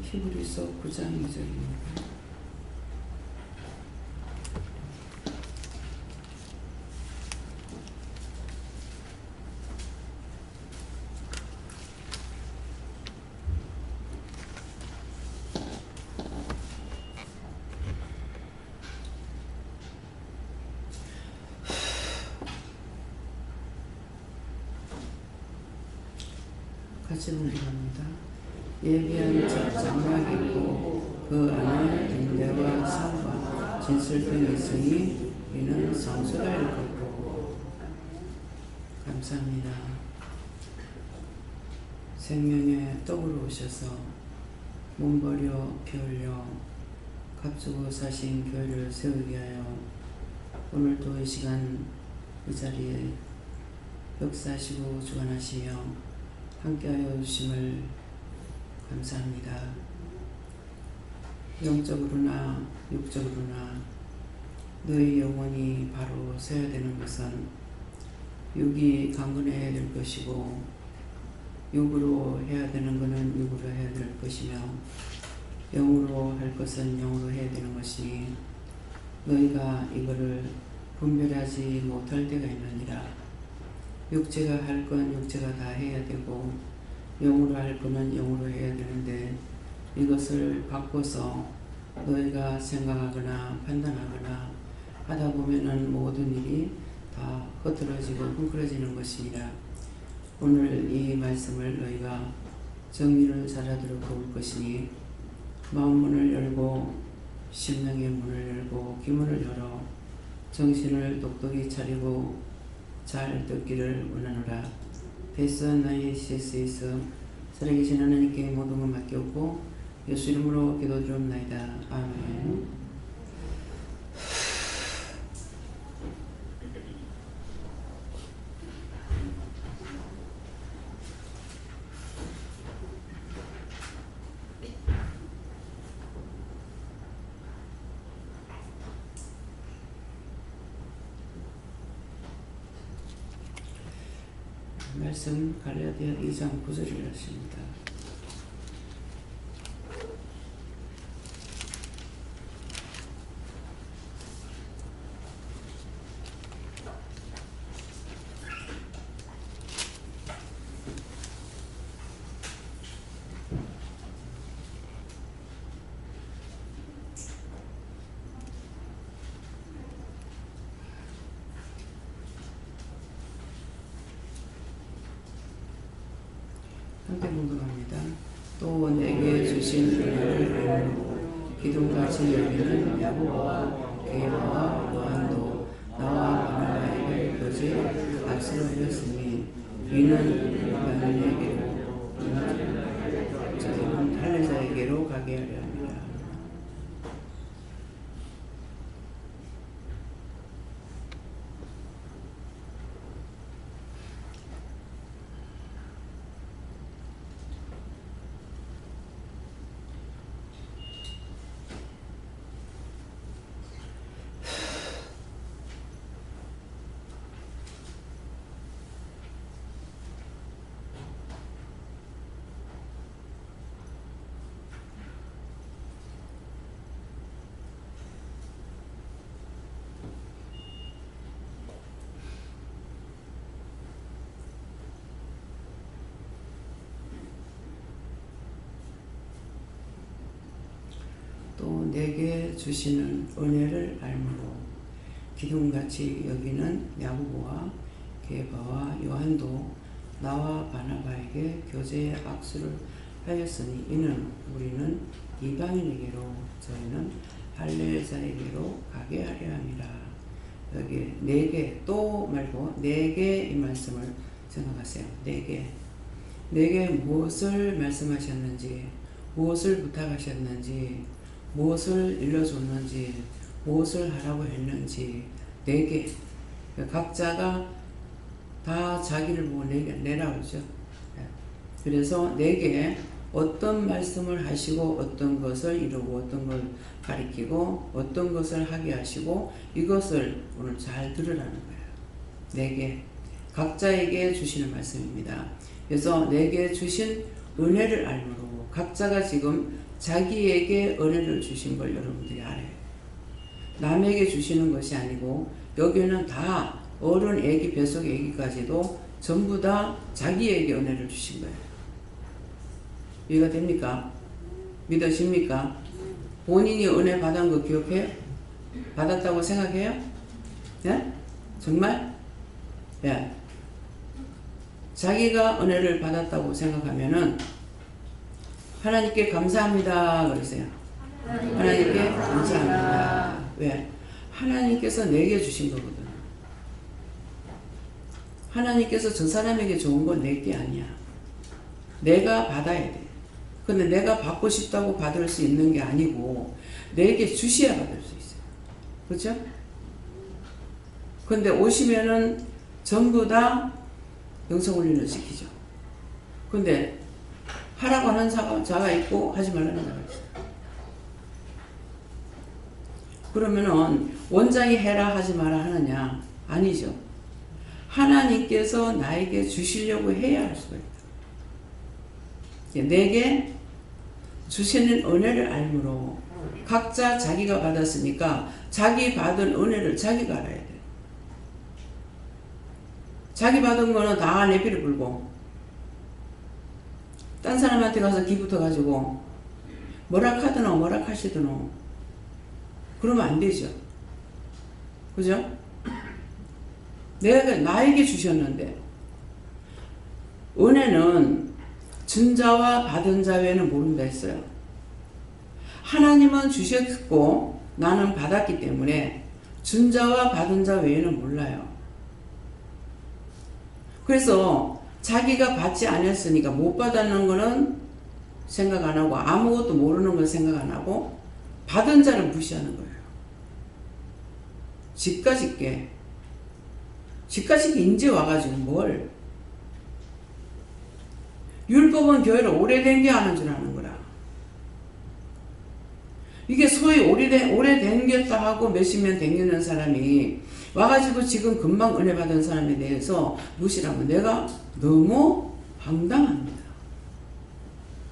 히브리서 9장 2절입니다. 같이 분리합니다. 예비한 장막이 있고 그 안에 인대와 상과 진술 등이 있으니 이는 성소가 일 것고. 감사합니다. 생명의 떡으로 오셔서 몸버려 피 흘려 값주고 사신 교회를 세우기 위하여 오늘도 이 시간 이 자리에 역사하시고 주관하시며 함께하여 주심을 감사합니다. 영적으로나 육적으로나 너희 영혼이 바로 서야 되는 것은 육이 강건해야 될 것이고, 육으로 해야 되는 것은 육으로 해야 될 것이며, 영으로 할 것은 영으로 해야 되는 것이니 너희가 이거를 분별하지 못할 때가 있느니라. 육체가 할 건 육체가 다 해야 되고 영으로 할 거는 영으로 해야 되는데, 이것을 바꿔서 너희가 생각하거나 판단하거나 하다 보면은 모든 일이 다 흐트러지고 헝클어지는 것이니라. 오늘 이 말씀을 너희가 정리를 잘하도록 도울 것이니 마음 문을 열고 심령의 문을 열고 귀문을 열어 정신을 똑똑히 차리고 잘 듣기를 원하노라. 베스 나의 CS에서 살아계신 하나님께 모든 것 맡겼고 예수 이름으로 기도드리옵나이다. 아멘. 말씀 갈라디아 2장 9절을 하십니다. 함께 공동합니다. 또 내게 주신 은혜를 알고 기둥같이 여기는 야고보와 게바와 요한도 나와 바나바에게 교제 악수를 하였으니 이는 바나바에게로 저들은 할례자에게로 가게 하려 합니다. 또 내게 주시는 은혜를 알므로 기둥같이 여기는 야고보와 게바와 요한도 나와 바나바에게 교제의 악수를 하였으니 이는 우리는 이방인에게로 저희는 할례자에게로 가게 하려 함이라. 여기 내게 또 말고 내게 이 말씀을 생각하세요. 내게 무엇을 말씀하셨는지, 무엇을 부탁하셨는지, 무엇을 일러줬는지, 무엇을 하라고 했는지, 내게 각자가 다 자기를 보고 내라 그러죠. 그래서 내게 어떤 말씀을 하시고 어떤 것을 이루고 어떤 걸 가리키고 어떤 것을 하게 하시고 이것을 오늘 잘 들으라는 거예요. 내게 각자에게 주시는 말씀입니다. 그래서 내게 주신 은혜를 알므로 각자가 지금 자기에게 은혜를 주신 걸 여러분들이 알아요. 남에게 주시는 것이 아니고 여기는 다 어른, 애기, 뱃속 애기까지도 전부 다 자기에게 은혜를 주신 거예요. 이해가 됩니까? 믿으십니까? 본인이 은혜 받은 거 기억해요? 받았다고 생각해요? 네? 정말? 예. 자기가 은혜를 받았다고 생각하면은 하나님께 감사합니다 그러세요. 하나님께 감사합니다. 왜? 하나님께서 내게 주신 거거든. 하나님께서 저 사람에게 좋은 건 내게 아니야. 내가 받아야 돼. 근데 내가 받고 싶다고 받을 수 있는 게 아니고 내게 주셔야 받을 수 있어요. 그렇죠? 근데 오시면은 전부 다 영성훈련을 시키죠. 근데 하라고 하는 자가 있고 하지 말라는 자가 있어요. 그러면은 원장이 해라 하지 마라 하느냐? 아니죠. 하나님께서 나에게 주시려고 해야 할 수가 있다. 내게 주시는 은혜를 알므로 각자 자기가 받았으니까 자기 받은 은혜를 자기가 알아야 돼. 자기 받은 거는 다 내피를 불고 딴 사람한테 가서 기부터 가지고 뭐라 하드노 뭐라 하시드노 그러면 안 되죠. 그죠? 내가 나에게 주셨는데 은혜는 준 자와 받은 자 외에는 모른다 했어요. 하나님은 주셨고 나는 받았기 때문에 준 자와 받은 자 외에는 몰라요. 그래서 자기가 받지 않았으니까 못 받았는 거는 생각 안 하고 아무것도 모르는 건 생각 안 하고 받은 자를 무시하는 거예요. 집까짓게 이제 와가지고 뭘 율법은 교회를 오래된 게 하는 줄 아는 거라. 이게 소위 오래된 겠다 하고 몇십 년 댕기는 사람이 와가지고 지금 금방 은혜 받은 사람에 대해서 무시하면 내가 너무 황당합니다.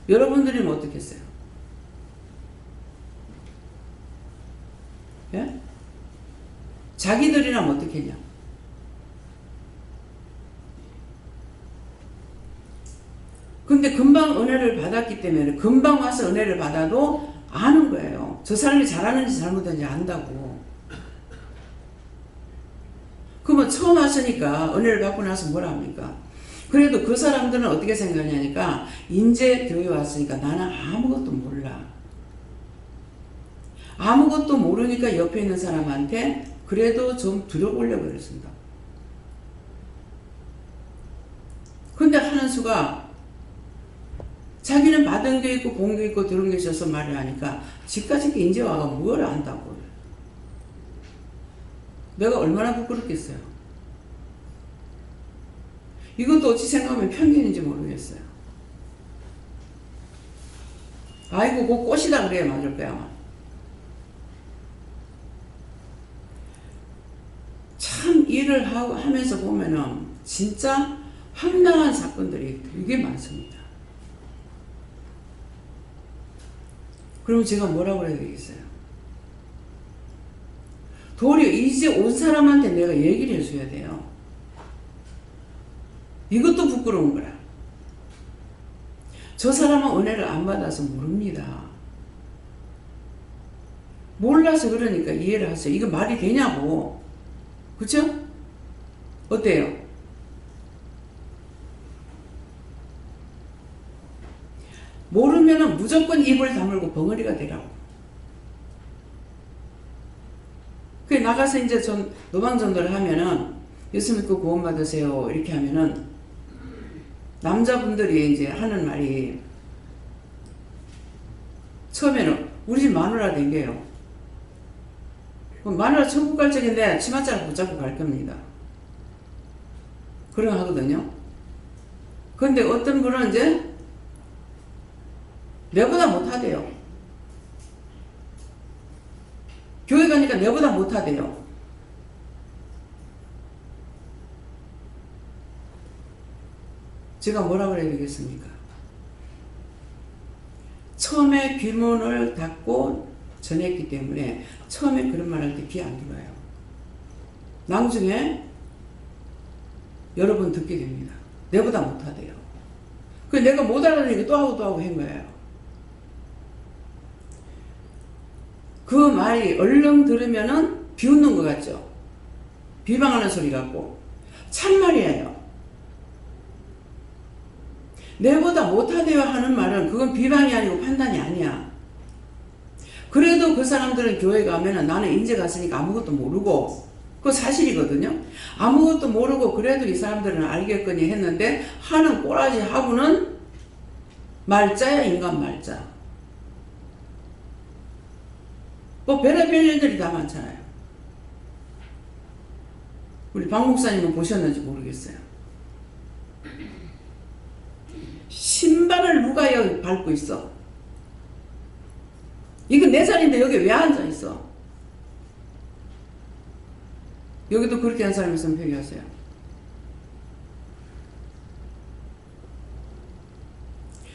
여러분들이면 어떻겠어요? 예? 자기들이라면 어떻겠냐? 근데 금방 은혜를 받았기 때문에 금방 와서 은혜를 받아도 아는 거예요. 저 사람이 잘하는지 잘못하는지 안다고. 그러면 처음 왔으니까 은혜를 받고 나서 뭐라 합니까? 그래도 그 사람들은 어떻게 생각하냐니까 이제 교회 왔으니까 나는 아무것도 몰라. 아무것도 모르니까 옆에 있는 사람한테 그래도 좀 들어보려고 그랬습니다. 근데 하는 수가 자기는 받은 게 있고 본 게 있고 들은 게 있어서 말을 하니까 집까지 이제 와가 뭘 안다고. 내가 얼마나 부끄럽겠어요. 이것도 어찌 생각하면 편견인지 모르겠어요. 아이고 그 꽃이다 그래야 맞을 거야 아마. 참 일을 하면서 보면은 진짜 황당한 사건들이 되게 많습니다. 그럼 제가 뭐라고 해야 되겠어요? 도리어 이제 온 사람한테 내가 얘기를 해줘야 돼요. 이것도 부끄러운 거라. 저 사람은 은혜를 안 받아서 모릅니다. 몰라서 그러니까 이해를 하세요. 이거 말이 되냐고. 그쵸? 어때요? 모르면은 무조건 입을 다물고 벙어리가 되라고. 그 나가서 이제 노방전도를 하면은 예수 믿고 구원 받으세요 이렇게 하면은 남자분들이 이제 하는 말이 처음에는 우리 집 마누라 댕겨요. 마누라 천국 갈 적인데 치맛자락 붙잡고 갈 겁니다. 그런 하거든요. 근데 어떤 분은 이제 내보다 못하대요. 교회 가니까 내보다 못하대요. 제가 뭐라 그래야 되겠습니까? 처음에 귀문을 닫고 전했기 때문에 처음에 그런 말 할 때 귀 안 들어요. 나중에 여러 번 듣게 됩니다. 내보다 못하대요. 그 내가 못 알아듣으니까 또 하고 한 거예요. 그 말이 얼른 들으면은 비웃는 것 같죠? 비방하는 소리 같고. 참말이에요. 내보다 못하대요 하는 말은 그건 비방이 아니고 판단이 아니야. 그래도 그 사람들은 교회 가면은 나는 인제 갔으니까 아무것도 모르고, 그거 사실이거든요. 아무것도 모르고 그래도 이 사람들은 알겠거니 했는데 하는 꼬라지 하고는 말자야, 인간 말자. 뭐 별의별 일들이 다 많잖아요. 우리 박 목사님은 보셨는지 모르겠어요. 신발을 누가 여기 밟고 있어? 이거 내 자리인데 여기 왜 앉아 있어? 여기도 그렇게 한 사람이 있으면 회개하세요.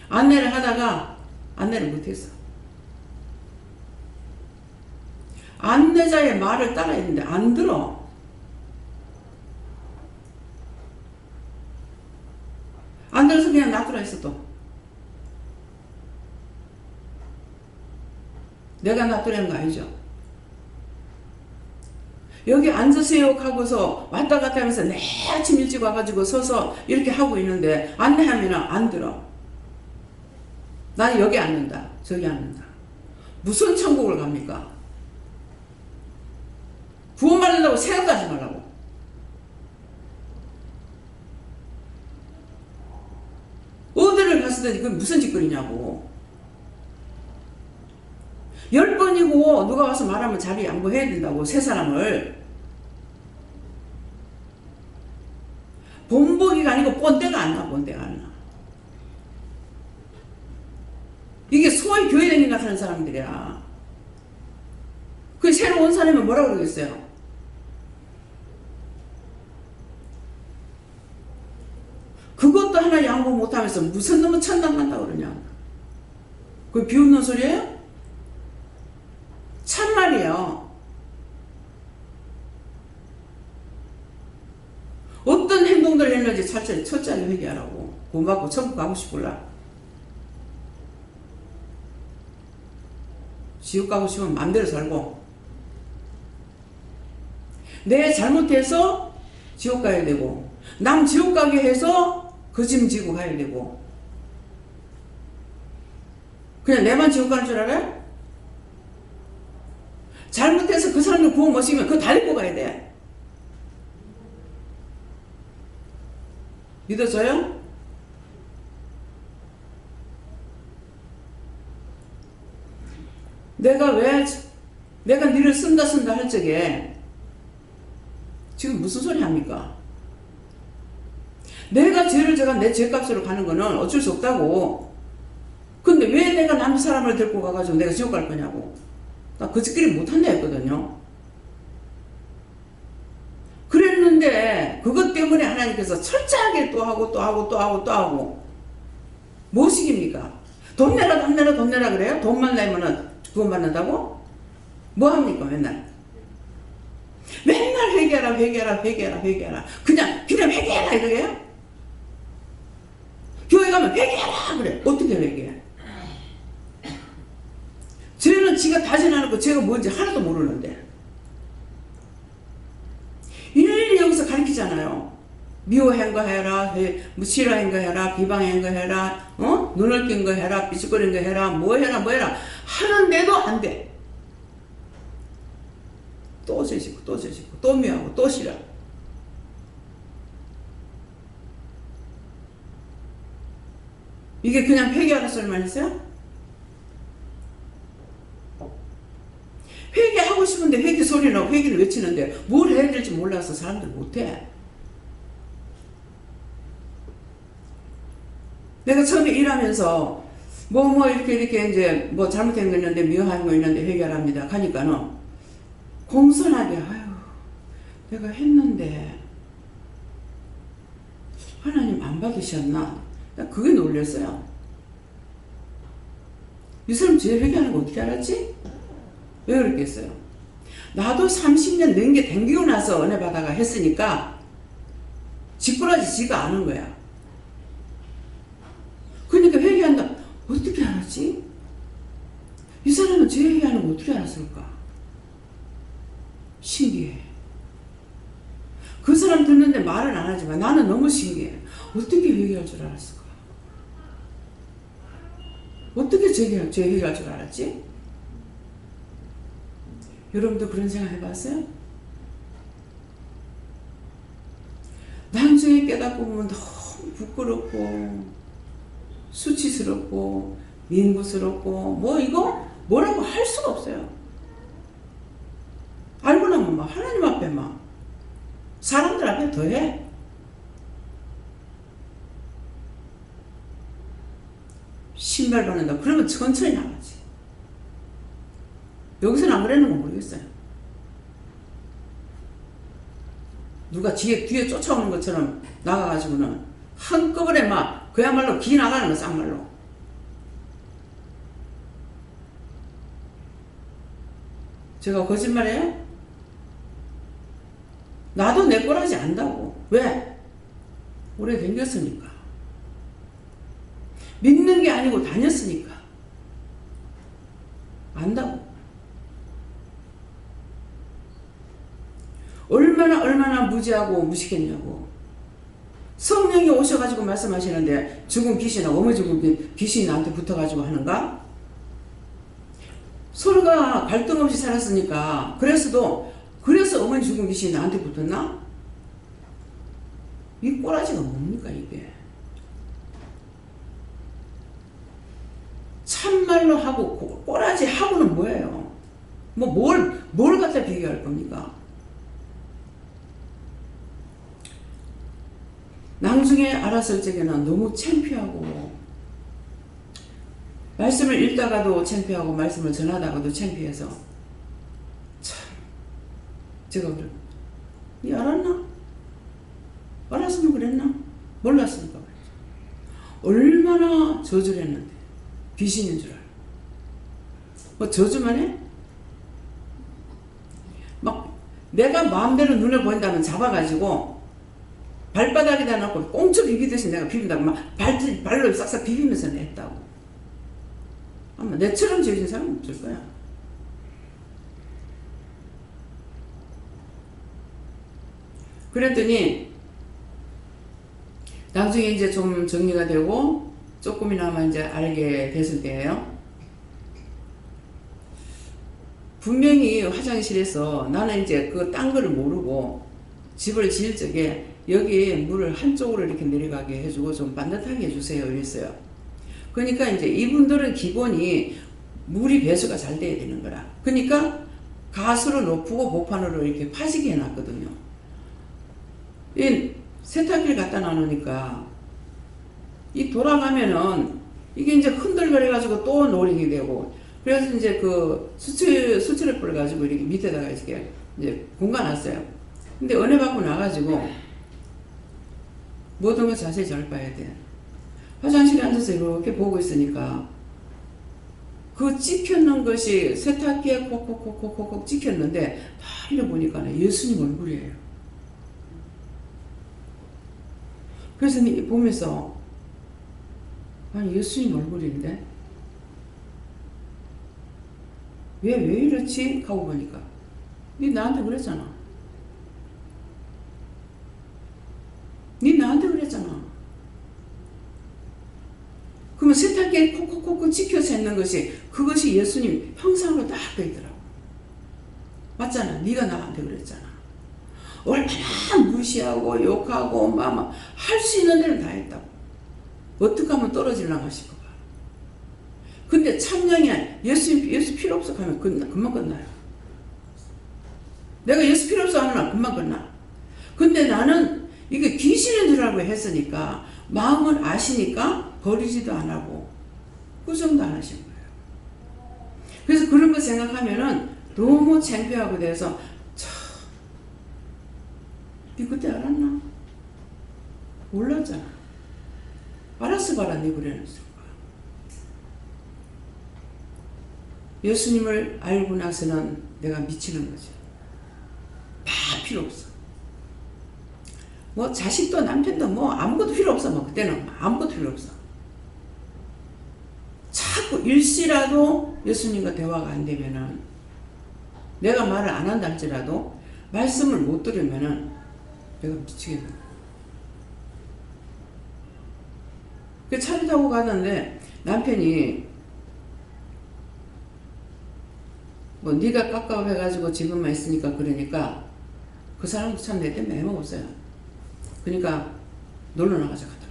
안내를 하다가 안내를 못했어. 안내자의 말을 따라야 되는데 안 들어. 안 들어서 그냥 놔두라 했어. 또 내가 놔두라는 거 아니죠. 여기 앉으세요 하고서 왔다 갔다 하면서 내 아침 일찍 와가지고 서서 이렇게 하고 있는데 안내하면 안 들어. 나는 여기 앉는다, 저기 앉는다. 무슨 천국을 갑니까? 구원받는다고 생각도 하지 말라고. 어디를 갔으든지 그게 무슨 짓거리냐고. 10번이고 누가 와서 말하면 자리 양보해야 된다고. 세 사람을. 본보기가 아니고 본때가 안 나. 본때가 안 나. 이게 소위 교회 다닌다 하는 사람들이야. 그 새로 온 사람이 뭐라고 그러겠어요? 그것도 하나 양보 못하면서 무슨 놈은 천당간다고 그러냐. 그게 비웃는 소리예요? 참말이에요. 어떤 행동들을 했는지 철저히 회개하라고. 구원받고 천국 가고 싶을라. 지옥 가고 싶으면 마음대로 살고, 내 잘못해서 지옥 가야 되고, 남 지옥 가게 해서 그 짐 지고 가야 되고, 그냥 내만 지옥 가는 줄 알아요? 잘못해서 그 사람들 구원 못 시키면 그거 다 입고 가야 돼. 믿어져요? 내가 니를 쓴다 할 적에 지금 무슨 소리 합니까? 내가 죄를 져가 내 죄값으로 가는 거는 어쩔 수 없다고. 근데 왜 내가 남 사람을 데리고 가가지고 내가 지옥 갈 거냐고. 나 그 짓거리 못한다 했거든요. 그랬는데 그것 때문에 하나님께서 철저하게 또 하고 뭐 시킵니까? 돈 내라 그래요? 돈만 내면은 구원받는다고? 뭐 합니까 맨날 회개하라. 그냥 회개하라 이거예요? 교회 가면 회개하라 그래. 어떻게 회개해? 죄는 지가 다 지나놓고 죄가 뭔지 하나도 모르는데 일일이 여기서 가르치잖아요. 미워한 거 해라, 싫어한 거 해라, 비방한 거 해라, 눈을 낀 거 해라, 삐죽거린 거 해라, 뭐 해라 하는데도 안 돼. 또 죄짓고 또 미워하고 또 싫어. 이게 그냥 회개하라 소리만 했어요? 회개하고 싶은데 회개 소리나 회개를 외치는데 뭘 해야 될지 몰라서 사람들 못해. 내가 처음에 일하면서 이렇게 이제 잘못된 거 있는데 미워한 거 있는데 회개하랍니다. 가니까는 공손하게 내가 했는데 하나님 안 받으셨나? 나 그게 놀랐어요. 이 사람 죄 회개하는 거 어떻게 알았지? 왜 그랬겠어요? 나도 30년 넘게 댕기고 나서 은혜 받아가 했으니까 짓꾸라지 지가 아는 거야. 그러니까 회개한다. 어떻게 알았지? 이 사람은 죄 회개하는 거 어떻게 알았을까? 신기해. 그 사람 듣는데 말은 안 하지만 나는 너무 신기해. 어떻게 회개할 줄 알았을까? 어떻게 죄 회개할 줄 알았지? 여러분도 그런 생각 해봤어요? 나중에 깨닫고 보면 너무 부끄럽고 수치스럽고 민구스럽고 뭐 이거 뭐라고 할 수가 없어요. 알고 나면 막 하나님 앞에 막 사람들 앞에 더해. 신발 받는다. 그러면 천천히 나가지. 여기서는 안 그랬는 건 모르겠어요. 누가 뒤에 쫓아오는 것처럼 나가가지고는 한꺼번에 막 그야말로 기 나가는 거 쌍말로. 제가 거짓말해요? 나도 내 거라지 안다고. 왜? 오래 댕겼으니까. 믿는 게 아니고 다녔으니까. 안다고. 얼마나 무지하고 무식했냐고. 성령이 오셔가지고 말씀하시는데 죽은 귀신하고 어머 죽은 귀신이 나한테 붙어가지고 하는가? 서로가 갈등 없이 살았으니까. 그래서 어머니 죽은 귀신이 나한테 붙었나? 이 꼬라지가 뭡니까 이게? 참말로 하고 꼬라지 하고는 뭐예요? 뭘 갖다 비교할 겁니까? 나중에 알았을 적에는 너무 창피하고 말씀을 읽다가도 창피하고 말씀을 전하다가도 창피해서 참 제가 그래. 니 알았나? 알았으면 그랬나? 몰랐으니까 그랬지. 얼마나 저주했는데 귀신인 줄 알아. 뭐 저주만 해? 막 내가 마음대로 눈을 보인다면 잡아가지고 발바닥에다 놓고 꽁초 비비듯이 내가 비빈다고 막 발로 싹싹 비비면서 냈다고. 아마 내처럼 지어진 사람은 없을 거야. 그랬더니 나중에 이제 좀 정리가 되고 조금이나마 이제 알게 됐을 때예요. 분명히 화장실에서 나는 이제 그 딴 거를 모르고 집을 지을 적에 여기에 물을 한쪽으로 이렇게 내려가게 해주고 좀 반듯하게 해주세요 이랬어요. 그러니까 이제 이분들은 기본이 물이 배수가 잘 돼야 되는 거라. 그러니까 가수로 높고 보판으로 이렇게 파지게 해놨거든요. 이 세탁기를 갖다 놔놓으니까 이 돌아가면은 이게 이제 흔들거려가지고 또 노링이 되고, 그래서 이제 그 수치를 뿌려가지고 이렇게 밑에다가 이렇게 이제 공간놨어요. 근데 은혜 받고 나가지고 모든 걸 자세히 잘 봐야 돼. 화장실에 앉아서 이렇게 보고 있으니까 그 찍혔는 것이 세탁기에 콕콕콕콕콕 찍혔는데 다 읽어보니까 예수님 얼굴이에요. 그래서 보면서 아니 예수님 얼굴인데 왜 이렇지? 하고 보니까 니 나한테 그랬잖아. 니 나한테 그랬잖아. 그러면 세탁기에 콕콕콕콕 찍혀서 있는 것이 그것이 예수님 형상으로 딱 되더라고. 맞잖아. 네가 나한테 그랬잖아. 얼마나 무시하고 욕하고 막 할 수 있는 데는 다 했다고. 어떻게 하면 떨어지려고 싶어 봐. 근데 참령이 예수 필요 없어 하면 금방 끝나요. 내가 예수 필요 없어 하는 날 금방 끝나. 근데 나는 이게 귀신인 줄 알고 했으니까 마음은 아시니까 버리지도 안 하고 구정도 안 하신 거예요. 그래서 그런 거 생각하면은 너무 창피하고 돼서 참, 니 그때 알았나? 몰랐잖아. 알았어 봐라 니 그래놨을 거야. 예수님을 알고 나서는 내가 미치는 거죠. 다 필요 없어. 뭐 자식도 남편도 뭐 아무것도 필요 없어. 뭐 그때는 아무것도 필요 없어. 자꾸 일시라도 예수님과 대화가 안 되면은, 내가 말을 안 한다 할지라도 말씀을 못 들으면은 내가 미치겠네. 그 차를 타고 가는데 남편이 뭐 네가 깝깝해가지고 집에만 있으니까 그러니까, 그 사람도 참 내 때문에 해먹었어요. 그러니까 놀러 나가자 하더라.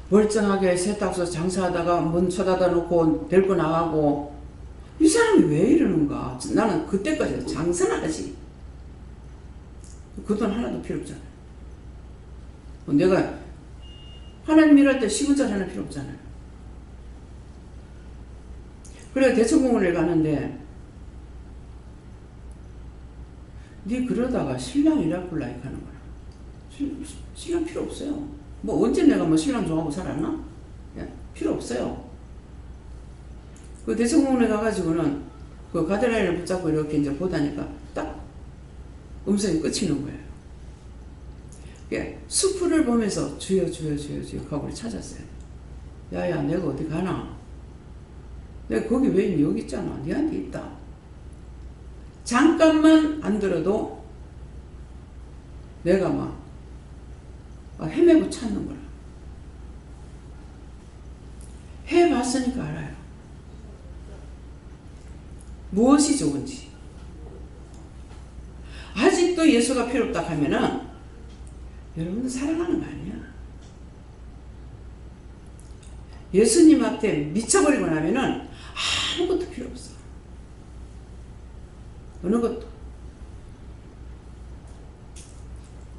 멀쩡하게 세탁소 장사하다가 문 쳐다다 놓고 데리고 나가고, 이 사람이 왜 이러는가. 나는 그때까지 장사나 하지. 그 돈 하나도 필요 없잖아요. 내가 하나님 일할 때 10원짜리 하나 필요 없잖아요. 그래 대천공원에 가는데, 네 그러다가 신랑 일할걸라 하는 거야. 신랑 필요 없어요. 뭐 언제 내가 뭐 신랑 좋아하고 살았나? 필요 없어요. 그 대천공원에 가가지고는 그 가드라인을 붙잡고 이렇게 이제 보다니까 딱 음성이 끊이는 거예요. 수풀을 보면서 주여 주여 주여 주여 하고 찾았어요. 야야 내가 어디 가나? 내가 거기 왜 있니? 여기 있잖아. 네한테 있다. 잠깐만 안 들어도 내가 막 헤매고 찾는 거라. 해봤으니까 알아요. 무엇이 좋은지. 아직도 예수가 필요 없다 하면은 여러분들 사랑하는 거 아니야. 예수님 앞에 미쳐버리고 나면은 아무것도 필요 없어. 어느 것도.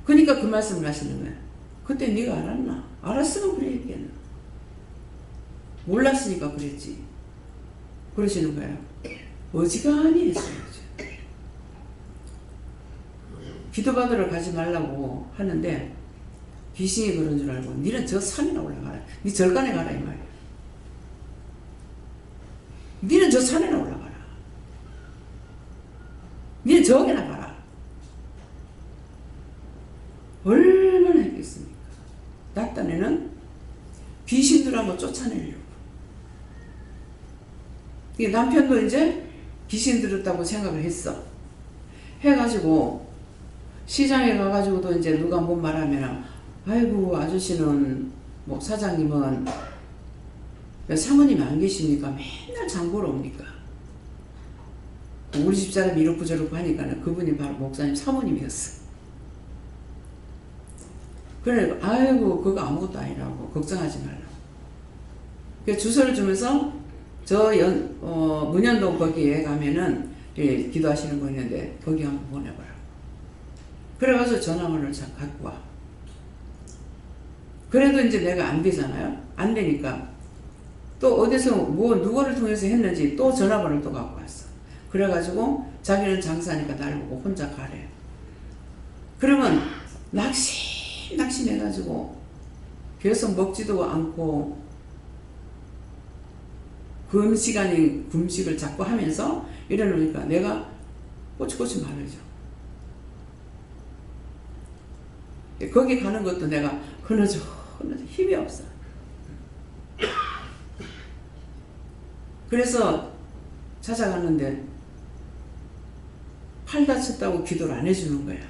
그러니까 그 말씀을 하시는 거야. 그때 네가 알았나? 알았으면 그래 했겠나? 몰랐으니까 그랬지. 그러시는 거예요. 어지간히 했어요. 기도받으러 가지 말라고 하는데 귀신이 그런 줄 알고 니는 저 산이나 올라가라. 니 절간에 가라 이 말이야. 니는 저 산에나 올라가라. 니는 저기나 가라. 얼마나 했겠습니까? 나 딴에는 귀신들하고 쫓아내려고. 남편도 이제 귀신 들었다고 생각을 했어. 해가지고 시장에 가가지고도 이제 누가 뭔 말하면, 아이고 아저씨는 뭐 사장님은 사모님이 안 계십니까? 맨날 장보러 옵니까? 우리 집사람이 이렇고 저렇고 하니까 그분이 바로 목사님 사모님이었어. 그래 아이고 그거 아무것도 아니라고 걱정하지 말라고. 그래서 주소를 주면서 저 문현동 거기에 가면은 예, 기도하시는 거 있는데 거기 한번 보내봐라. 그래가지고 전화번호를 갖고 와. 그래도 이제 내가 안 되잖아요. 안 되니까 또 어디서 뭐 누구를 통해서 했는지 또 전화번호를 또 갖고 왔어. 그래가지고 자기는 장사하니까 날 보고 혼자 가래. 그러면 낙심해가지고 계속 먹지도 않고 그 음식 아닌 금식을 자꾸 하면서 이러니까 내가 꼬치꼬치 말하죠. 거기 가는 것도 내가 흐느져 힘이 없어. 그래서 찾아갔는데 팔 다쳤다고 기도를 안 해주는 거야.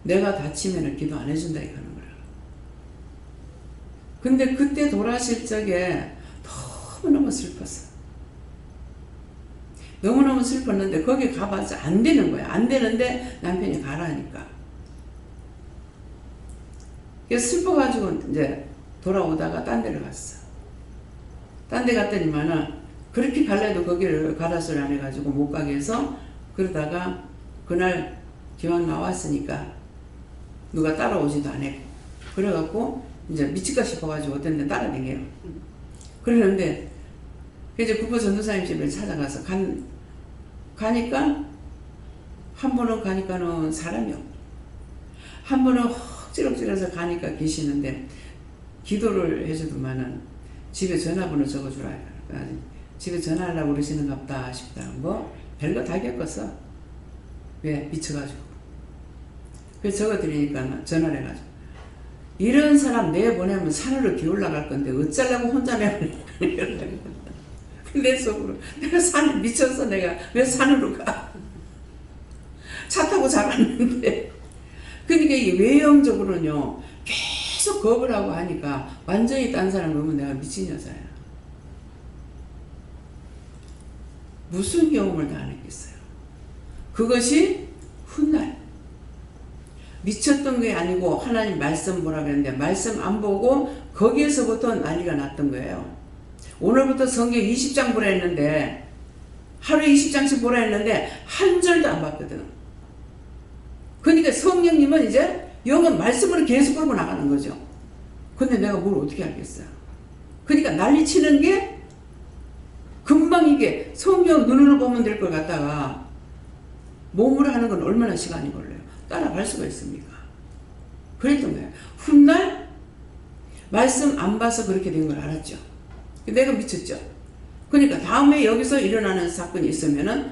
내가 다치면 기도 안 해준다 이러는 거야. 근데 그때 돌아가실 적에 너무너무 슬펐어. 너무너무 슬펐는데 거기 가봐서 안 되는 거야. 안 되는데 남편이 가라니까. 그래서 슬퍼가지고 이제 돌아오다가 딴 데를 갔어. 딴 데 갔더니만은 그렇게 갈래도 거기를 가라소리 안 해가지고 못 가게 해서, 그러다가 그날 기왕 나왔으니까 누가 따라오지도 안 했고, 그래갖고 이제 미칠까 싶어가지고 어떤 데 따라다녀요. 그러는데 이제 국보 전도사님 집에 찾아가서 가니까 한 번은 가니까는 사람이 없고, 한 번은 찌럭찌럭해서 가니까 계시는데 기도를 해주더만은 집에 전화번호 적어주라. 집에 전화하려고 그러시는가 보다 싶다. 뭐 별거 다 겪었어. 왜? 미쳐가지고. 그래서 적어드리니까 전화를 해가지고 이런 사람 내보내면 산으로 기올라갈 건데 어쩌려고 혼자 내보내. 내 속으로 내가 산에 미쳤어. 내가 왜 산으로 가. 차 타고 잘 왔는데. 그러니까 이게 외형적으로는요 계속 겁을 하고 하니까 완전히 딴 사람 보면 내가 미친 여자야. 무슨 경험을 다 안 했겠어요. 그것이 훗날 미쳤던 게 아니고 하나님 말씀 보라 그랬는데 말씀 안 보고 거기에서부터 난리가 났던 거예요. 오늘부터 성경 20장 보라 했는데 하루에 20장씩 보라 했는데 한 절도 안 봤거든. 그러니까 성령님은 이제 영은 말씀으로 계속 끌고 나가는 거죠. 근데 내가 뭘 어떻게 알겠어요. 그러니까 난리치는 게 금방 이게 성경 눈으로 보면 될 걸 갖다가 몸으로 하는 건 얼마나 시간이 걸려요. 따라갈 수가 있습니까? 그랬던 거예요. 훗날 말씀 안 봐서 그렇게 된 걸 알았죠. 내가 미쳤죠. 그러니까 다음에 여기서 일어나는 사건이 있으면은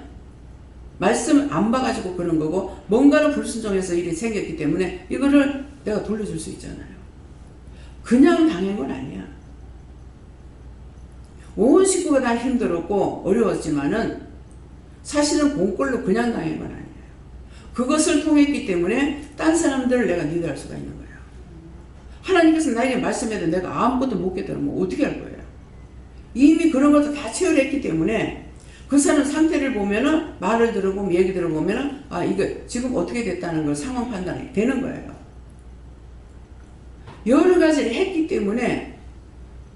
말씀 안 봐가지고 그런 거고 뭔가를 불순종해서 일이 생겼기 때문에 이거를 내가 돌려줄 수 있잖아요. 그냥 당한 건 아니야. 온 식구가 다 힘들었고 어려웠지만은 사실은 공꼴로 그냥 당한 건 아니에요. 그것을 통했기 때문에 딴 사람들을 내가 리드할 수가 있는 거예요. 하나님께서 나에게 말씀해도 내가 아무것도 못 깨달으면 어떻게 할 거예요. 이미 그런 것도 다 체험했기 때문에 그 사람 상태를 보면은 말을 들어보면 얘기 들어보면은 아 이거 지금 어떻게 됐다는 걸 상황 판단이 되는 거예요. 여러 가지를 했기 때문에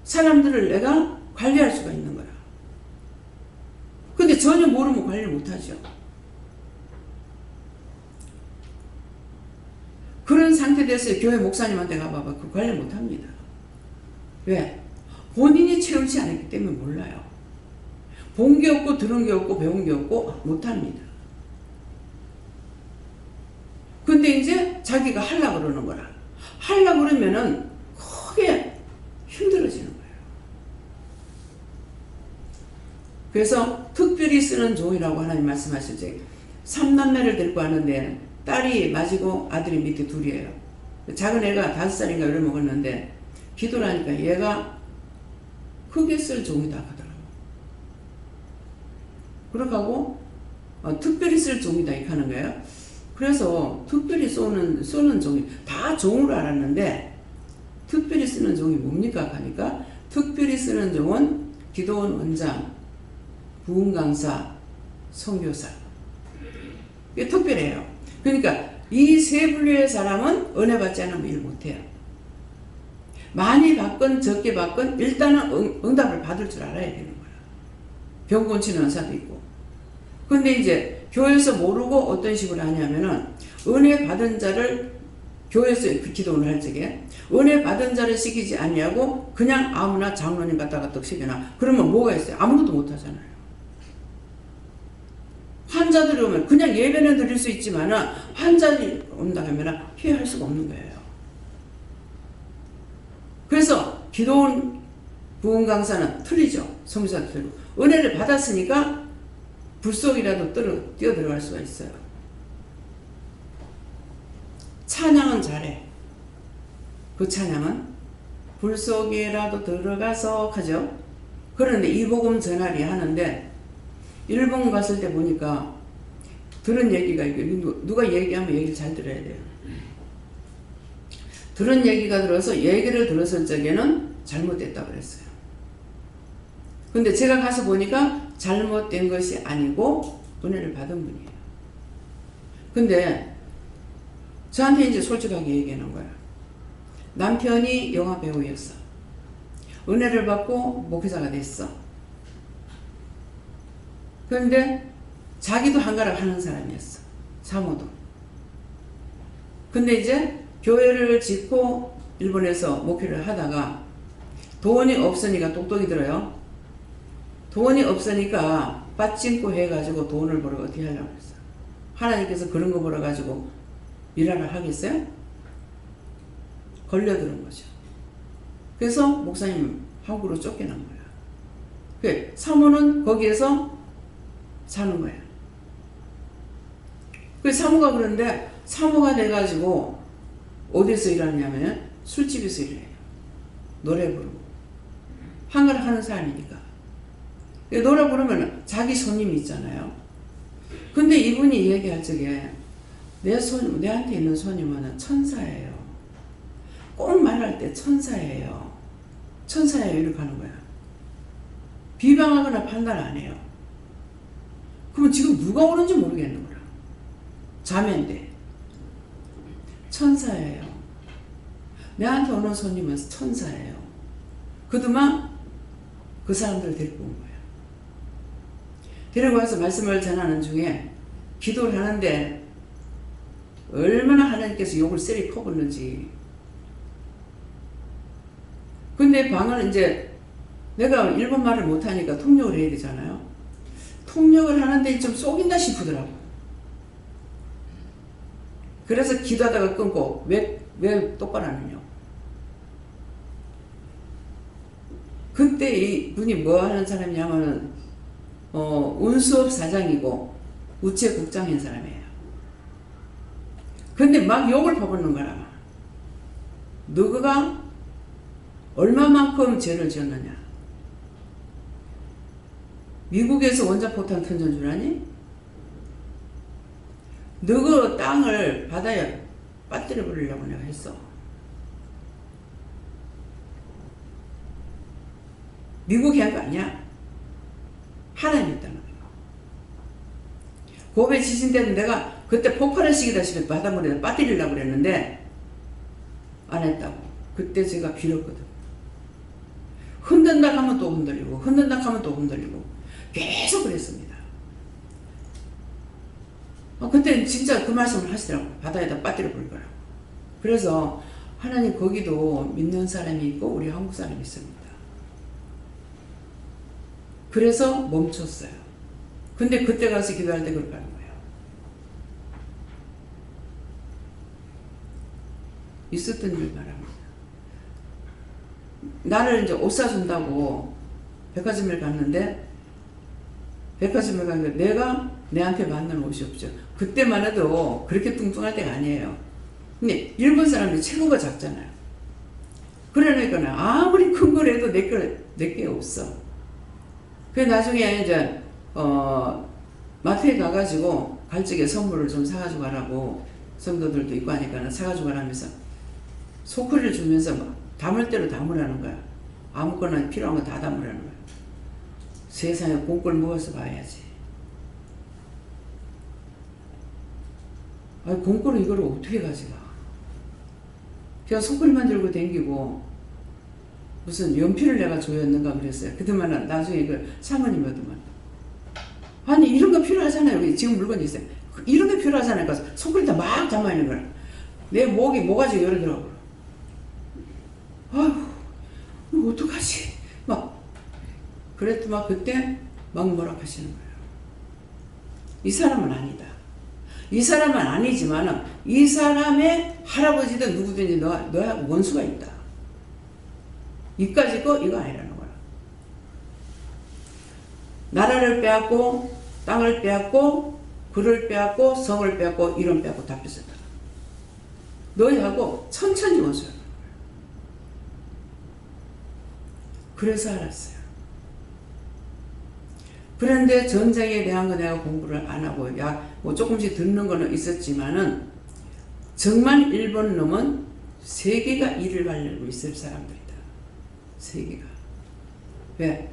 사람들을 내가 관리할 수가 있는 거야. 근데 전혀 모르면 관리를 못하죠. 그런 상태 됐어요. 교회 목사님한테 가봐봐. 그 관리 못합니다. 왜? 본인이 체험치 않았기 때문에 몰라요. 본 게 없고 들은 게 없고 배운 게 없고 못합니다. 근데 이제 자기가 하려고 그러는 거라. 하려고 그러면은 크게 힘들어지는 거예요. 그래서 특별히 쓰는 종이라고 하나님 말씀하시죠. 3남매를 데리고 왔는데 딸이 맞이고 아들이 밑에 둘이에요. 작은 애가 5살인가 이래 먹었는데 기도를 하니까 얘가 크게 쓸 종이다 하더라고요. 그렇게 하고 특별히 쓸 종이다 이렇게 하는 거예요. 그래서 특별히 쏘는 종이 다 종으로 알았는데 특별히 쓰는 종이 뭡니까 하니까 특별히 쓰는 종은 기도원 원장, 부흥 강사, 선교사. 이게 특별해요. 그러니까 이 세 분류의 사람은 은혜 받지 않으면 일 못해요. 많이 받건 적게 받건 일단은 응답을 받을 줄 알아야 되는 거야. 병 고치는 의사도 있고. 근데 이제 교회에서 모르고 어떤 식으로 하냐면은 은혜 받은 자를 교회에서 기도를 할 적에 은혜 받은 자를 시키지 아니하고 그냥 아무나 장로님 갖다가 떡 시켜놔. 그러면 뭐가 있어요? 아무것도 못 하잖아요. 환자들이 오면 그냥 예배는 드릴 수 있지만은 환자들이 온다 하면 피할 수가 없는 거예요. 그래서 기도원 부흥 강사는 틀리죠. 성사도 틀리고 은혜를 받았으니까 불 속이라도 뛰어 들어갈 수가 있어요. 찬양은 잘해. 그 찬양은 불 속에라도 들어가서 하죠. 그런데 이 복음 전하리 하는데 일본 갔을 때 보니까 들은 얘기가 누가 얘기하면 얘기를 잘 들어야 돼요. 들은 얘기가 들어서 얘기를 들었을 적에는 잘못됐다고 그랬어요. 근데 제가 가서 보니까 잘못된 것이 아니고 은혜를 받은 분이에요. 근데 저한테 이제 솔직하게 얘기하는 거야. 남편이 영화 배우였어. 은혜를 받고 목회자가 됐어. 그런데 자기도 한가락 하는 사람이었어. 사모도. 근데 이제 교회를 짓고 일본에서 목회를 하다가 돈이 없으니까 똑똑이 들어요. 돈이 없으니까 빠찡고 해가지고 돈을 벌어 어떻게 하려고 했어. 하나님께서 그런 거 벌어가지고 일하라 하겠어요? 걸려드는 거죠. 그래서 목사님 한국으로 쫓겨난 거야. 그 사모는 거기에서 사는 거야. 그 사모가 그런데 사모가 돼가지고 어디서 일하냐면 술집에서 일해요. 노래 부르고 한글 하는 사람이니까. 노래 부르면 자기 손님이 있잖아요. 근데 이분이 얘기할 적에 내한테 있는 손님은 천사예요. 꼭 말할 때 천사예요. 천사예요. 이렇게 하는 거야. 비방하거나 판단 안 해요. 그러면 지금 누가 오는지 모르겠는 거야. 자매인데. 천사예요. 내한테 오는 손님은 천사예요. 그동안 그 사람들을 데리고 온 거예요. 데리고 와서 말씀을 전하는 중에 기도를 하는데 얼마나 하나님께서 욕을 세리 퍼붓는지. 근데 방을 이제 내가 일본 말을 못하니까 통역을 해야 되잖아요. 통역을 하는데 좀 속인다 싶더라고. 그래서 기도하다가 끊고 왜 똑바로 안 하냐고. 그때 이 분이 뭐 하는 사람이냐면 운수업 사장이고 우체국장인 사람이에요. 근데 막 욕을 퍼붓는 거라. 너가 얼마만큼 죄를 지었느냐. 미국에서 원자폭탄 던진 줄 아니? 너그 땅을 바다에 빠뜨려 버리려고 내가 했어. 미국이 한 거 아니야. 하나님이 있다는 거야. 고베 지진 때는 내가 그때 폭발을 시키다시피 바닷물에다 빠뜨리려고 그랬는데 안 했다고. 그때 제가 빌었거든. 흔든다 하면 또 흔들리고 흔든다 하면 또 흔들리고 계속 그랬습니다. 그때 진짜 그 말씀을 하시더라고. 바다에다 빠뜨려 버릴 거라고. 그래서 하나님 거기도 믿는 사람이 있고 우리 한국 사람이 있습니다. 그래서 멈췄어요. 근데 그때 가서 기도할 때 그렇게 하는 거예요. 있었던 일 말합니다. 나를 이제 옷 사준다고 백화점을 갔는데 백화점에 갔는데 내가 내한테 맞는 옷이 없죠. 그때만 해도 그렇게 뚱뚱할 때가 아니에요. 근데 일본 사람들이 체구가 작잖아요. 그러니까 아무리 큰 거라도 내게 없어. 그래서 나중에 이제 마트에 가가지고 갈적에 선물을 좀 사가지고 가라고 성도들도 있고 하니까 사가지고 가라면서 소쿠리를 주면서 막 담을 대로 담으라는 거야. 아무거나 필요한 거 다 담으라는 거야. 세상에 공꼴 먹어서 봐야지. 아니 공꼴은 이걸 어떻게 가져가. 그냥 소쿠리만 들고 댕기고 무슨 연필을 내가 줘였는가 그랬어요. 그때만 나중에 그 사모님이더만. 아니 이런 거 필요하잖아요. 여기 지금 물건이 있어요. 이런 게 필요하잖아요. 그래서 소쿠리다 막 담아 있는 거야. 내 목이 뭐가지 열더라고. 아휴 이거 어떡하지. 막 그랬더만 그때 막 뭐라 하시는 거예요. 이 사람은 아니다. 이 사람은 아니지만 이 사람의 할아버지든 누구든지 너하고 원수가 있다. 이까지 거 이거 아니라는 거야. 나라를 빼앗고 땅을 빼앗고 글을 빼앗고 성을 빼앗고 이름 빼앗고 다 뺏었다. 너희하고 천천히 원수야. 그래서 알았어요. 그런데 전쟁에 대한 거 내가 공부를 안 하고 뭐 조금씩 듣는 거는 있었지만은 정말 일본 놈은 세계가 이를 갈리고 있을 사람들이다. 세계가. 왜?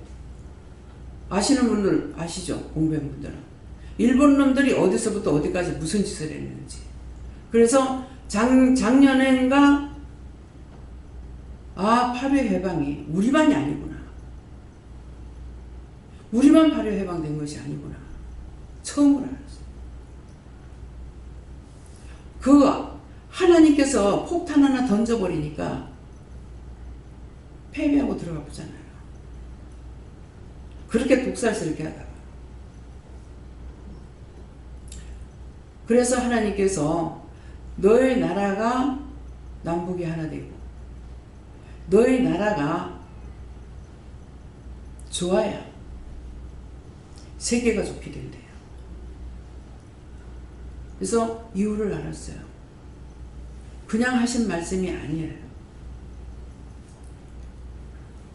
아시는 분들 아시죠? 공부한 분들은. 일본 놈들이 어디서부터 어디까지 무슨 짓을 했는지. 그래서 작년엔가 8.25 해방이 우리만이 아니구나. 우리만 8.25 해방된 것이 아니구나. 처음으로 알았어. 하나님께서 폭탄 하나 던져버리니까 패배하고 들어가 보잖아요. 그렇게 독살스럽게 하다가. 그래서 하나님께서 너의 나라가 남북이 하나 되고 너의 나라가 좋아야 세계가 좋게 된대요. 그래서 이유를 알았어요. 그냥 하신 말씀이 아니에요.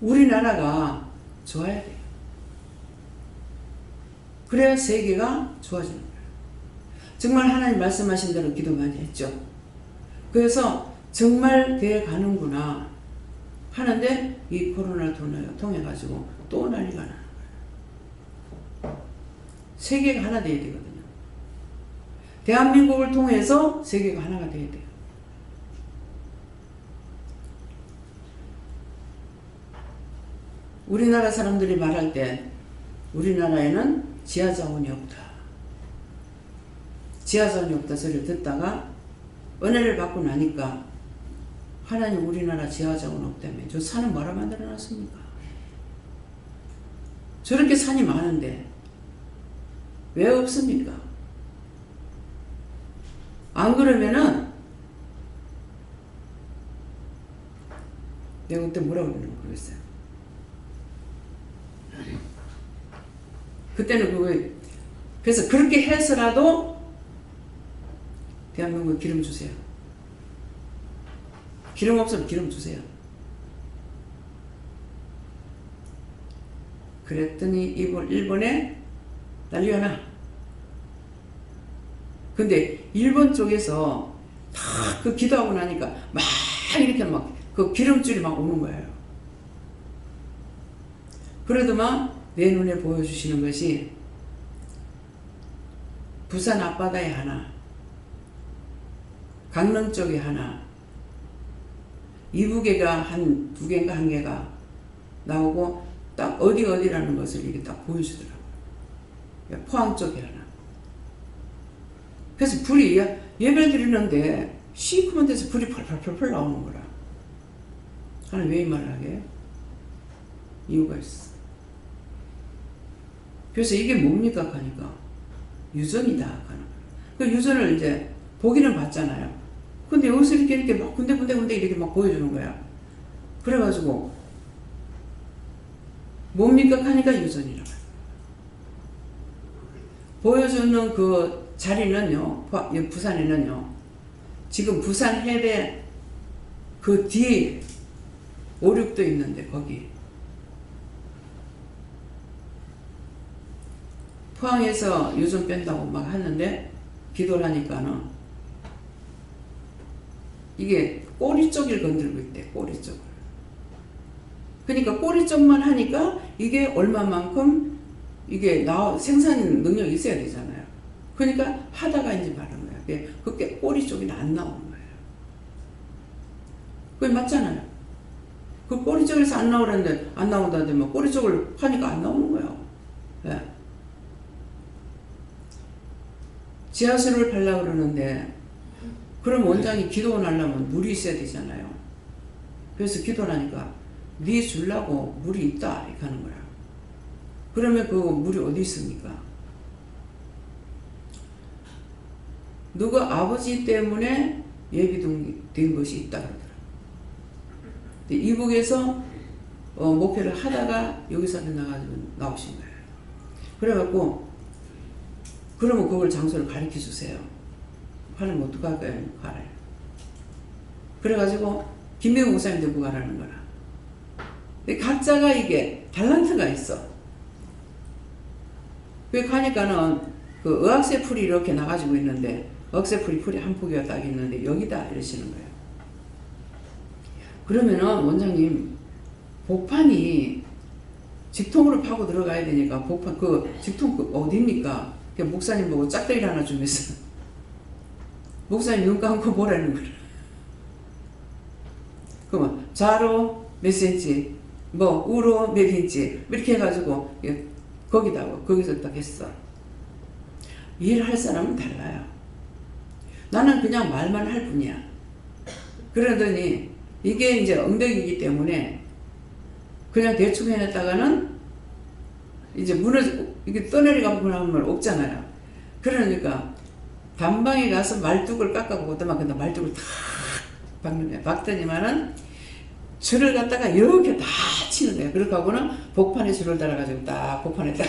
우리나라가 좋아야 돼요. 그래야 세계가 좋아지는 거예요. 정말 하나님 말씀하신 대로 기도 많이 했죠. 그래서 정말 돼 가는구나 하는데 이 코로나를 통해 가지고 또 난리가 나는 거예요. 세계가 하나 돼야 되거든요. 대한민국을 통해서 세계가 하나가 돼야 돼요. 우리나라 사람들이 말할 때 우리나라에는 지하자원이 없다. 지하자원이 없다 소리를 듣다가 은혜를 받고 나니까 하나님 우리나라 지하자원 없다며 저 산은 뭐라 만들어 놨습니까? 저렇게 산이 많은데 왜 없습니까? 안 그러면은 내가 그때 뭐라고 그러는지 모르겠어요. 그때는 그래서 그렇게 해서라도 대한민국에 기름 주세요. 기름 없으면 기름 주세요. 그랬더니 일본에 난리가 나. 근데 일본 쪽에서 다 그 기도하고 나니까 막 이렇게 막 그 기름줄이 막 오는 거예요. 그래도 막 내 눈에 보여주시는 것이 부산 앞바다에 하나, 강릉 쪽에 하나, 이북에가 한 두 개인가 한 개가 나오고 딱 어디라는 것을 이렇게 딱 보여주더라고요. 포항 쪽에 하나. 그래서 불이 예배 드리는데 시커먼 데서 불이 펄펄펄 나오는 거라. 하나님 왜 이 말을 하게 해요? 이유가 있어. 그래서 이게 뭡니까 하니까 유전이다 하는 거예요. 그 유전을 이제 보기는 봤잖아요. 근데 여기서 이렇게 막 군데 이렇게 막 보여주는 거야. 그래가지고 뭡니까 하니까 유전이라고 해요. 보여주는 그 자리는요, 부산에는요, 지금 부산 해대 그 뒤에 5, 6도 있는데 거기 포항에서 유전 뺀다고 막 하는데 기도를 하니까는 이게 꼬리 쪽을 건들고 있대. 꼬리 쪽을. 그러니까 꼬리 쪽만 하니까 이게 얼마만큼 이게 생산 능력이 있어야 되잖아요. 그러니까 하다가 이제 바른 거야. 그게 꼬리 쪽이 안 나오는 거예요. 그게 맞잖아요. 그 꼬리 쪽에서 안 나오는데 안 나온다는데 뭐 꼬리 쪽을 하니까 안 나오는 거예요. 네. 지하수를 팔려고 그러는데 그럼 원장이 기도원 하려면 물이 있어야 되잖아요. 그래서 기도를 하니까 네 주려고 물이 있다 이렇게 하는 거야. 그러면 그 물이 어디 있습니까? 누가 아버지 때문에 예비된 것이 있다 그러더라고요. 이북에서 목회를 하다가 여기서 나오신 거예요. 그래갖고 그러면 그걸 장소를 가르쳐 주세요. 하려면 어떡할까요? 가라요. 그래가지고 김명우 목사님 데리고 가라는 거라. 근데 각자가 이게 탤런트가 있어. 그 가니까는 그 의학새 풀이 이렇게 나가지고 있는데 의학새 풀이 한 포기가 딱 있는데 여기다 이러시는 거예요. 그러면은 원장님 복판이 직통으로 파고 들어가야 되니까 복판 그 직통 그 어디입니까? 목사님 보고 짝대기를 하나 주면서 목사님 눈 감고 보라는 거야. 그러면 좌로 몇 센치, 뭐 우로 몇 인치 이렇게 해가지고 거기서 딱 했어. 일할 사람은 달라요. 나는 그냥 말만 할 뿐이야. 그러더니 이게 이제 엉덩이기 때문에 그냥 대충 해냈다가는 이제 이게 떠내려가고 나면 없잖아요. 그러니까 단방에 가서 말뚝을 깎아보고 또 막 근데 말뚝을 탁 박는 거야. 박더니만은 줄을 갖다가 이렇게 다 치는 거야. 그렇게 하고는 복판에 줄을 달아가지고 딱 복판에 딱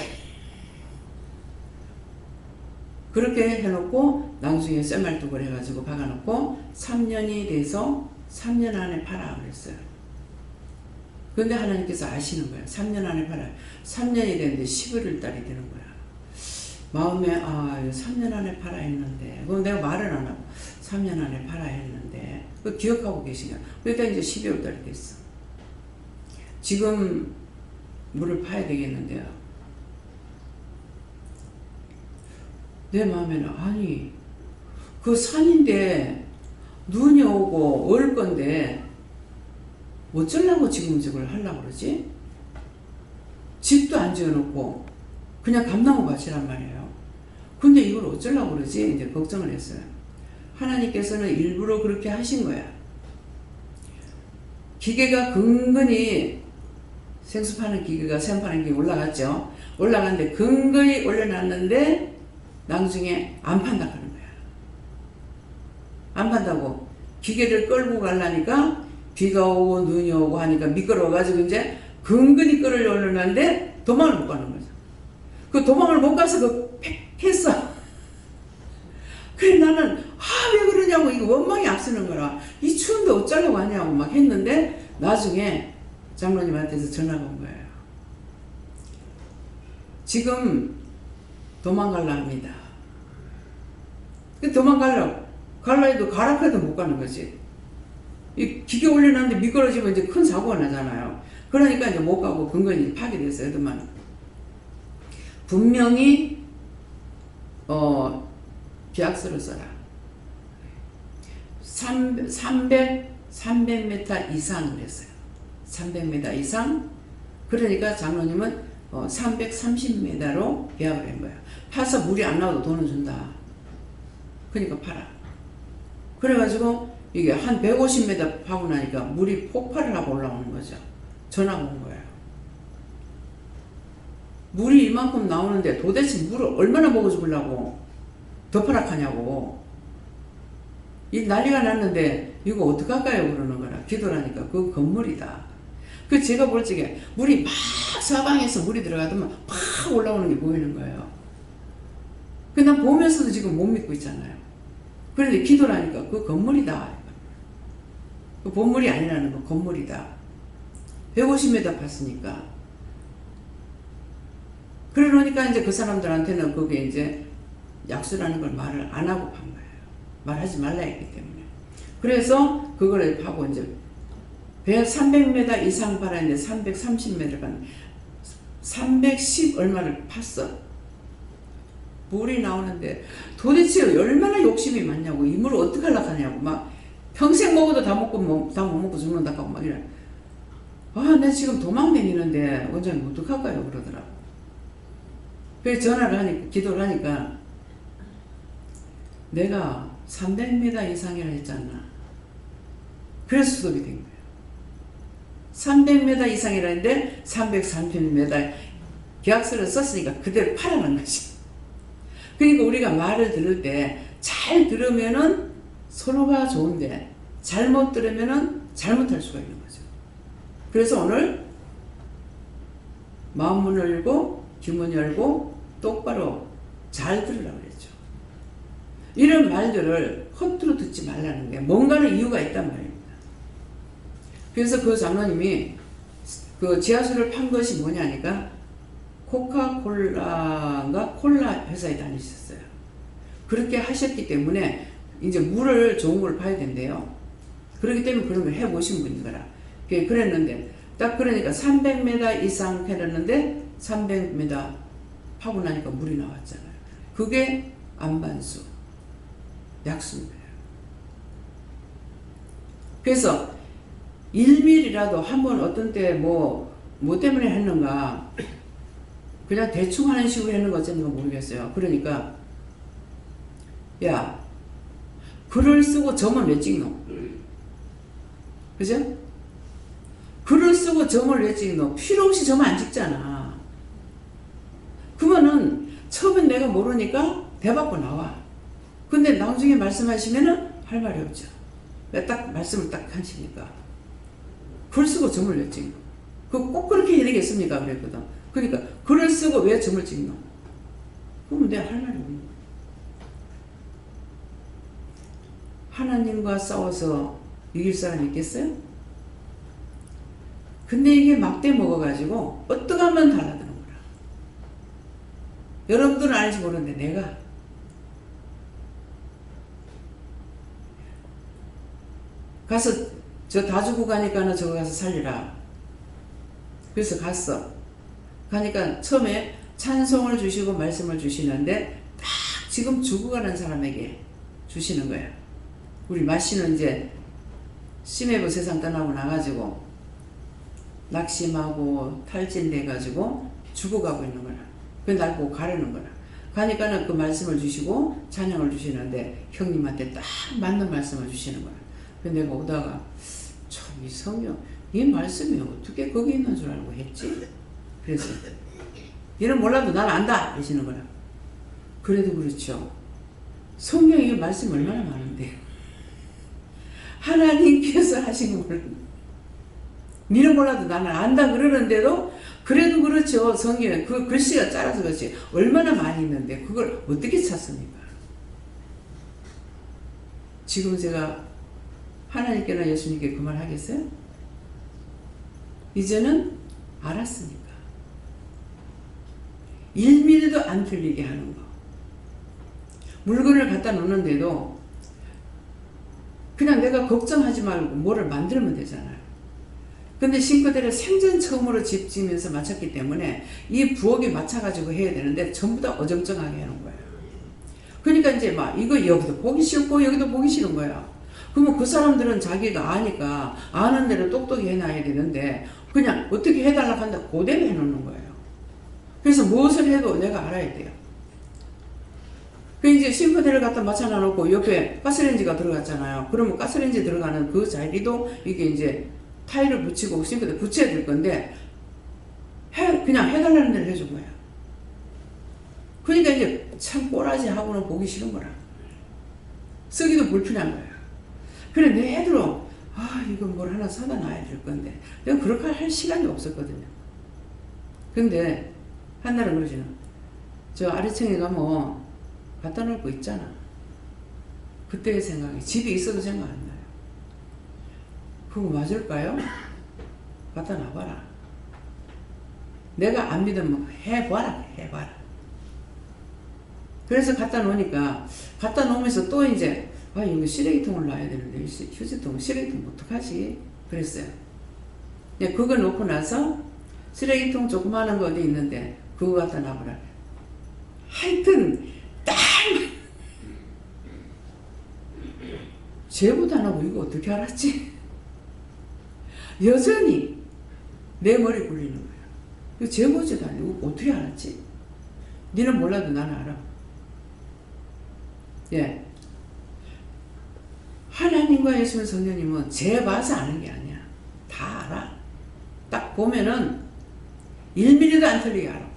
그렇게 해놓고 나중에 쇠말뚝을 해가지고 박아놓고 3년이 돼서 3년 안에 팔아 그랬어요. 근데 하나님께서 아시는 거예요. 3년 안에 팔아. 3년이 됐는데 11월 달이 되는 거야. 마음에 3년 안에 팔아 했는데 그럼 내가 말을 안 하고 3년 안에 팔아 했는데 그 기억하고 계시냐. 그러니까 이제 12월 달이 됐어. 지금 물을 파야 되겠는데요. 내 마음에는 아니 그 산인데 눈이 오고 얼 건데 어쩌려고 지금 저걸 하려고 그러지? 집도 안 지어놓고 그냥 감나무 밭이란 말이에요. 근데 이걸 어쩌려고 그러지? 이제 걱정을 했어요. 하나님께서는 일부러 그렇게 하신 거야. 기계가 근근히 생수 파는 기계가 샘 파는 기계 올라갔죠. 올라갔는데 근근히 올려놨는데 나중에 안 판다 그런 거야. 안 판다고 기계를 끌고 가려니까 비가 오고 눈이 오고 하니까 미끄러워가지고 이제 근근히 끌어 올려놨는데 도망을 못 가는 거죠. 그 도망을 못 가서 그 했어. 그래 나는 왜 그러냐고 이거 원망이 앞서는 거라 이 추운데 어쩌려고 하냐고 막 했는데 나중에 장로님한테서 전화가 온 거예요. 지금 도망가려 합니다. 도망가려 해도 가라 해도 못 가는 거지. 이 기계 올려놨는데 미끄러지면 이제 큰 사고가 나잖아요. 그러니까 이제 못 가고 근근히 파괴됐어요. 그동안 분명히 계약서를 써라. 300m 이상을 했어요. 300m 이상. 그러니까 장로님은 330m로 계약을 한 거야. 파서 물이 안 나와도 돈은 준다. 그러니까 팔아. 그래가지고 이게 한 150m 파고 나니까 물이 폭발을 하고 올라오는 거죠. 전화가 온 거예요. 물이 이만큼 나오는데 도대체 물을 얼마나 먹어주려고 더 파락하냐고. 이 난리가 났는데 이거 어떡할까요? 그러는 거라. 기도를 하니까 그 건물이다. 그 제가 볼 적에 물이 막 사방에서 물이 들어가더만 팍 올라오는 게 보이는 거예요. 그 난 보면서도 지금 못 믿고 있잖아요. 그런데 기도를 하니까 그 건물이다. 그 본물이 아니라는 거 건물이다. 150m 팠으니까. 그래 놓으니까 이제 그 사람들한테는 그게 이제 약수라는 걸 말을 안 하고 판 거예요. 말하지 말라 했기 때문에. 그래서 그걸 파고 이제 300m 이상 팔았는데 330m를 판 310 얼마를 팠어. 물이 나오는데 도대체 얼마나 욕심이 많냐고. 이 물을 어떻게 하려고 하냐고. 막 평생 먹어도 다 못 먹고 죽는다 하고 막 이래. 나 지금 도망다니는데 원장님 어떡할까요? 그러더라고. 그래서 전화를 하니까, 기도를 하니까 내가 300m 이상이라 했잖아. 그래서 수급이 된 거예요. 300m 이상이라 했는데 330m 계약서를 썼으니까 그대로 팔아난 거지. 그러니까 우리가 말을 들을 때 잘 들으면은 서로가 좋은데 잘못 들으면은 잘못할 수가 있는 거죠. 그래서 오늘 마음 문을 열고 귀문 열고 똑바로 잘 들으라고 그랬죠. 이런 말들을 헛으로 듣지 말라는 게 뭔가는 이유가 있단 말입니다. 그래서 그 장로님이 그 지하수를 판 것이 뭐냐니까 코카콜라인가 콜라 회사에 다니셨어요. 그렇게 하셨기 때문에 이제 물을 좋은 걸 파야 된대요. 그렇기 때문에 그런 걸 해보신 분인 거라. 그랬는데 딱 그러니까 300m 이상 패렸는데 300m 파고 나니까 물이 나왔잖아요. 그게 안반수 약수인 거예요. 그래서 1mm라도 한번 어떤 때 뭐 때문에 했는가 그냥 대충 하는 식으로 했는 거 어쩐지 모르겠어요. 그러니까 야 글을 쓰고 점을 왜 찍노? 그죠? 글을 쓰고 점을 왜 찍노? 필요 없이 점 안 찍잖아. 그러면은 처음엔 내가 모르니까 대받고 나와. 근데 나중에 말씀하시면은 할 말이 없죠. 딱 말씀을 딱 하시니까. 글 쓰고 점을 왜 찍노? 꼭 그렇게 해야 되겠습니까? 그랬거든. 그러니까 글을 쓰고 왜 점을 찍노? 그러면 내가 할 말이 없는 거야. 하나님과 싸워서 이길 사람이 있겠어요? 근데 이게 막대 먹어가지고 어떻게 하면 달라드는 거라. 여러분들은 알지 모르는데 내가 가서 저 다 죽고 가니까는 저거 가서 살리라. 그래서 갔어. 가니까 처음에 찬송을 주시고 말씀을 주시는데 딱 지금 죽어가는 사람에게 주시는 거야. 우리 마씨는 이제 심해부 세상 떠나고 나가지고 낙심하고 탈진돼가지고 죽어가고 있는 거야. 그래서 날 보고 가려는 거야. 가니까는 그 말씀을 주시고 찬양을 주시는데 형님한테 딱 맞는 말씀을 주시는 거야. 근데 내가 오다가 참 이 성경 이 말씀이 어떻게 거기 있는 줄 알고 했지? 그래서 얘는 몰라도 난 안다 이러시는 거야. 그래도 그렇죠. 성경에 말씀 얼마나 많은데 하나님께서 하신 걸 니는 몰라도 나는 안다 그러는데도 그래도 그렇죠. 성경에 그 글씨가 짧아서 그렇지 얼마나 많이 있는데 그걸 어떻게 찾습니까? 지금 제가 하나님께나 예수님께 그 말 하겠어요? 이제는 알았으니까 1mm도 안 틀리게 하는 거. 물건을 갖다 놓는데도 그냥 내가 걱정하지 말고 뭐를 만들면 되잖아요. 근데 싱크대를 생전 처음으로 집 지으면서 맞췄기 때문에 이 부엌에 맞춰가지고 해야 되는데 전부 다 어정쩡하게 하는 거예요. 그러니까 이제 막 이거 여기도 보기 싫고 여기도 보기 싫은 거야. 그러면 그 사람들은 자기가 아니까 아는 대로 똑똑히 해놔야 되는데 그냥 어떻게 해달라고 한다 그대로 해놓는 거예요. 그래서 무엇을 해도 내가 알아야 돼요. 그 이제 싱크대를 갖다 맞춰놔놓고 옆에 가스레인지가 들어갔잖아요. 그러면 가스레인지 들어가는 그 자리도 이게 이제 타일을 붙이고 싱크대 붙여야 될 건데 그냥 해달라는 대로 해준 거야. 그러니까 이제 참 꼬라지하고는 보기 싫은 거라. 쓰기도 불편한 거야. 그래 내 애들은 이거 뭘 하나 사다 놔야 될 건데 내가 그렇게 할 시간이 없었거든요. 근데 한날은 그러지는 저 아래층에 가면 갖다 놓을 거 있잖아. 그때의 생각이 집에 있어도 생각 안 나요. 그거 맞을까요? 갖다 놔봐라. 내가 안 믿으면 해봐라. 그래서 갖다 놓으니까 갖다 놓으면서 또 이제 이거 쓰레기통을 놔야 되는데 휴지통 쓰레기통 어떡하지? 그랬어요. 그거 놓고 나서 쓰레기통 조그마한 거 어디 있는데 그거 갖다 놔보라. 하여튼 딱 제보도 안 하고 이거 어떻게 알았지? 여전히 내 머리 굴리는 거야. 이거 제보지도 아니고 어떻게 알았지? 니는 몰라도 나는 알아. 예. 하나님과 예수님 성령님은 재봐서 아는 게 아니야. 다 알아. 딱 보면은 1mm도 안 틀리게 알아.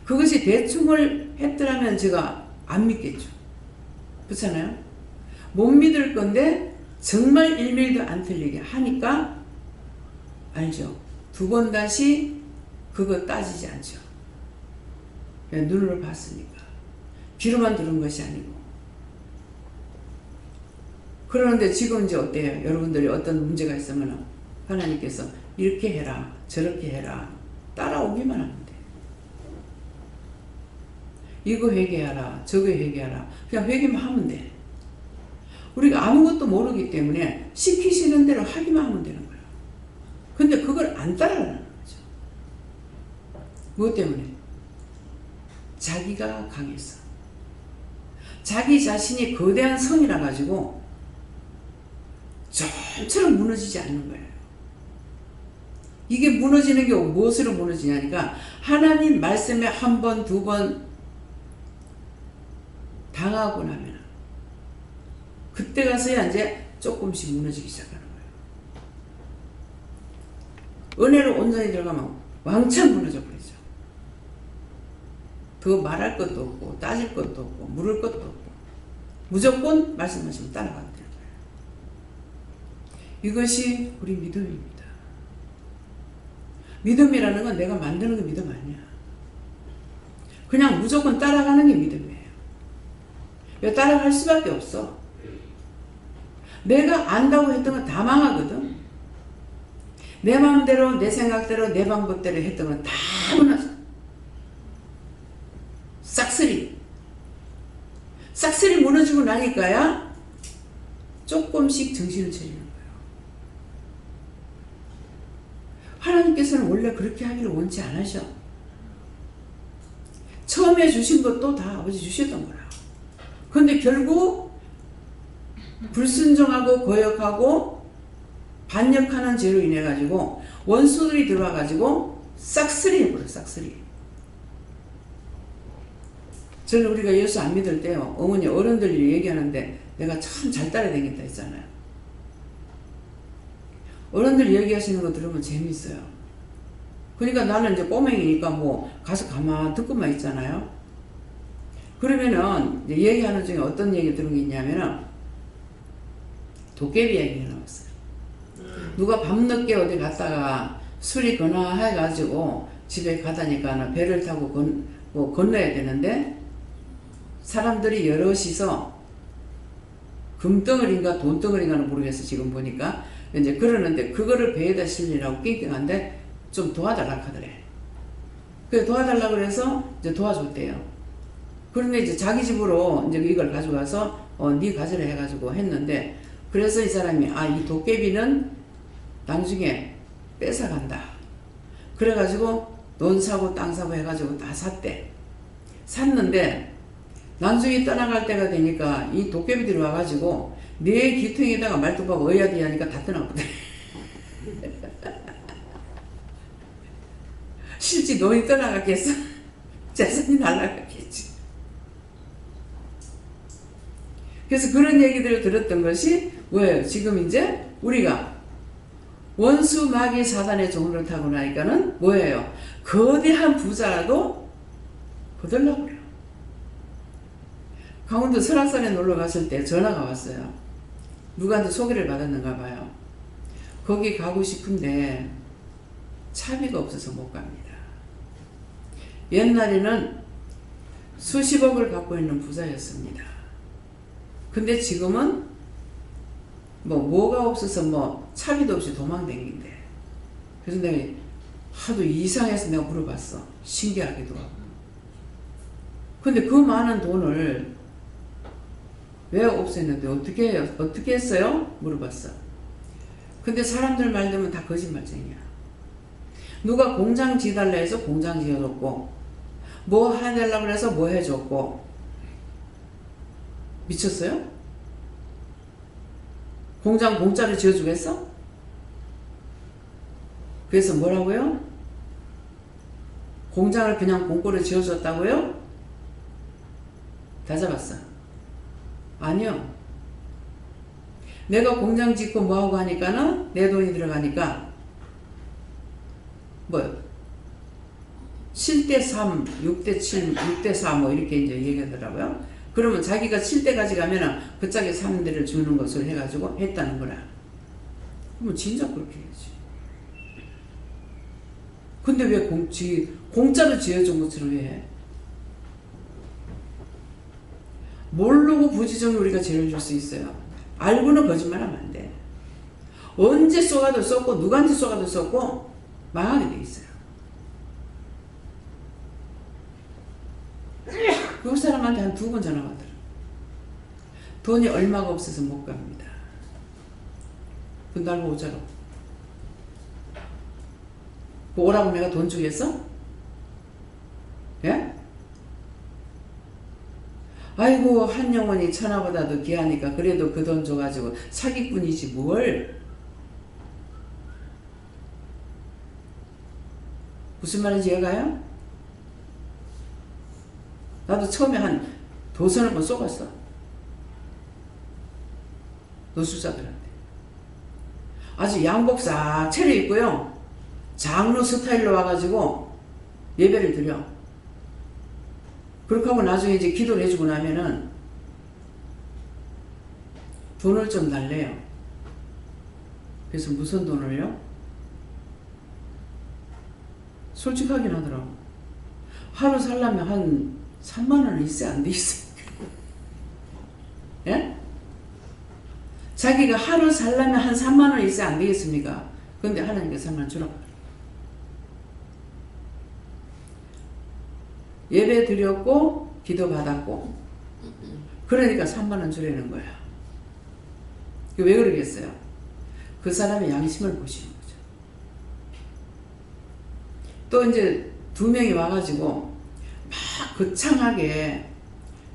그것이 대충을 했더라면 제가 안 믿겠죠. 그렇잖아요? 못 믿을 건데 정말 1mm도 안 틀리게 하니까 알죠. 두 번 다시 그거 따지지 않죠. 눈으로 봤으니까. 귀로만 들은 것이 아니고. 그러는데 지금 이제 어때요? 여러분들이 어떤 문제가 있으면 하나님께서 이렇게 해라 저렇게 해라 따라오기만 하면 돼. 이거 회개하라 저거 회개하라 그냥 회개만 하면 돼. 우리가 아무것도 모르기 때문에 시키시는 대로 하기만 하면 되는 거야. 근데 그걸 안 따라가는 거죠. 무엇 때문에? 자기가 강해서. 자기 자신이 거대한 성이라 가지고 좀처럼 무너지지 않는 거예요. 이게 무너지는 게 무엇으로 무너지냐니까 하나님 말씀에 한 번, 두 번 당하고 나면 그때 가서야 이제 조금씩 무너지기 시작하는 거예요. 은혜로 온전히 들어가면 왕창 무너져 버리죠. 더 말할 것도 없고 따질 것도 없고 물을 것도 없고 무조건 말씀하시면 따라가면 돼요. 이것이 우리 믿음입니다. 믿음이라는 건 내가 만드는 게 믿음 아니야. 그냥 무조건 따라가는 게 믿음이에요. 따라갈 수밖에 없어. 내가 안다고 했던 건 다 망하거든. 내 마음대로 내 생각대로 내 방법대로 했던 건 다 무너져. 싹쓸이 무너지고 나니까야 조금씩 정신을 차리는 거예요. 하나님께서는 원래 그렇게 하기를 원치 않으셔. 처음에 주신 것도 다 아버지 주셨던 거라. 그런데 결국 불순종하고 거역하고 반역하는 죄로 인해 가지고 원수들이 들어와 가지고 싹쓸이 해버려. 싹쓸이. 저는 우리가 예수 안 믿을 때요, 어머니 어른들이 얘기하는데 내가 참 잘 따라다녔다 했잖아요. 어른들이 얘기하시는 거 들으면 재밌어요. 그러니까 나는 이제 꼬맹이니까 뭐 가서 가만 듣고만 있잖아요. 그러면은 이제 얘기하는 중에 어떤 얘기 들은 게 있냐면은 도깨비 얘기가 나왔어요. 누가 밤늦게 어디 갔다가 술이 거나 해가지고 집에 가다니까 배를 타고 건너야 되는데 사람들이 여럿이서 금덩어리인가 돈덩어리인가는 모르겠어 지금 보니까. 이제 그러는데 그거를 배에다 실리라고 낑낑한데 좀 도와달라 하더래. 그래서 도와달라 그래서 이제 도와줬대요. 그런데 이제 자기 집으로 이제 이걸 가져가서 네 가져라 해가지고 했는데, 그래서 이 사람이 이 도깨비는 나중에 뺏어간다. 그래가지고 돈 사고 땅 사고 해가지고 다 샀대. 샀는데 나중에 떠나갈 때가 되니까 이 도깨비들이 와가지고 내 귀퉁이에다가 말뚝박 어야디 하니까 다 떠나거든. 실제 돈이 떠나갔겠어? 재산이 날아갔겠지. 그래서 그런 얘기들을 들었던 것이 뭐예요? 지금 이제 우리가 원수 마귀 사단의 종을 타고 나니까는 뭐예요? 거대한 부자라도 거들려고 그래요. 강원도 설악산에 놀러 갔을 때 전화가 왔어요. 누구한테 소개를 받았는가 봐요. 거기 가고 싶은데 차비가 없어서 못 갑니다. 옛날에는 수십억을 갖고 있는 부자였습니다. 근데 지금은 뭐가 없어서 차비도 없이 도망다니는데. 그래서 내가 하도 이상해서 내가 물어봤어. 신기하기도 하고. 근데 그 많은 돈을 왜 없앴는데 어떻게 했어요? 물어봤어. 근데 사람들 말 들으면 다 거짓말쟁이야. 누가 공장 지달라 해서 공장 지어줬고, 뭐 해달라고 해서 뭐 해줬고. 미쳤어요? 공장 공짜로 지어주겠어? 그래서 뭐라고요? 공장을 그냥 공짜로 지어줬다고요? 다 잡았어. 아니요. 내가 공장 짓고 뭐하고 하니까는 내 돈이 들어가니까 7대3, 6대7, 6대4 뭐 이렇게 이제 얘기하더라고요. 그러면 자기가 7대까지 가면은 그 짝에 3대를 주는 것을 해가지고 했다는 거라. 그러면 진짜 그렇게 해야지. 근데 왜 공짜로 지어준 것처럼 해? 모르고 부지정에 우리가 죄를 줄 수 있어요. 알고는 거짓말하면 안 돼. 언제 쏘가도 쏘고 누구한테 쏘가도 쏘고 망하게 돼 있어요. 그 사람한테 한 2번 전화 왔더라. 돈이 얼마가 없어서 못 갑니다. 분달고 오자로. 오라고 내가 돈 주겠어? 예? 아이고 한 영혼이 천하보다도 귀하니까 그래도 그 돈 줘가지고 사기꾼이지 뭘. 무슨 말인지 이해가요? 나도 처음에 한 2서너 쏘갔어. 노숙자들한테. 아주 양복 싹 차려입고요. 장로 스타일로 와가지고 예배를 드려. 그렇게 하고 나중에 이제 기도를 해주고 나면은 돈을 좀 달래요. 그래서 무슨 돈을요? 솔직하긴 하더라고. 하루 살려면 한 3만 원은 있어야 안 돼 있어. 예? 자기가 하루 살려면 한 3만 원 있어야 안 되겠습니까? 근데 하나님께서 3만 원 주라고. 예배 드렸고 기도 받았고 그러니까 3만 원 주라는 거야. 왜 그러겠어요? 그 사람의 양심을 보시는 거죠. 또 이제 2명이 와가지고 막 거창하게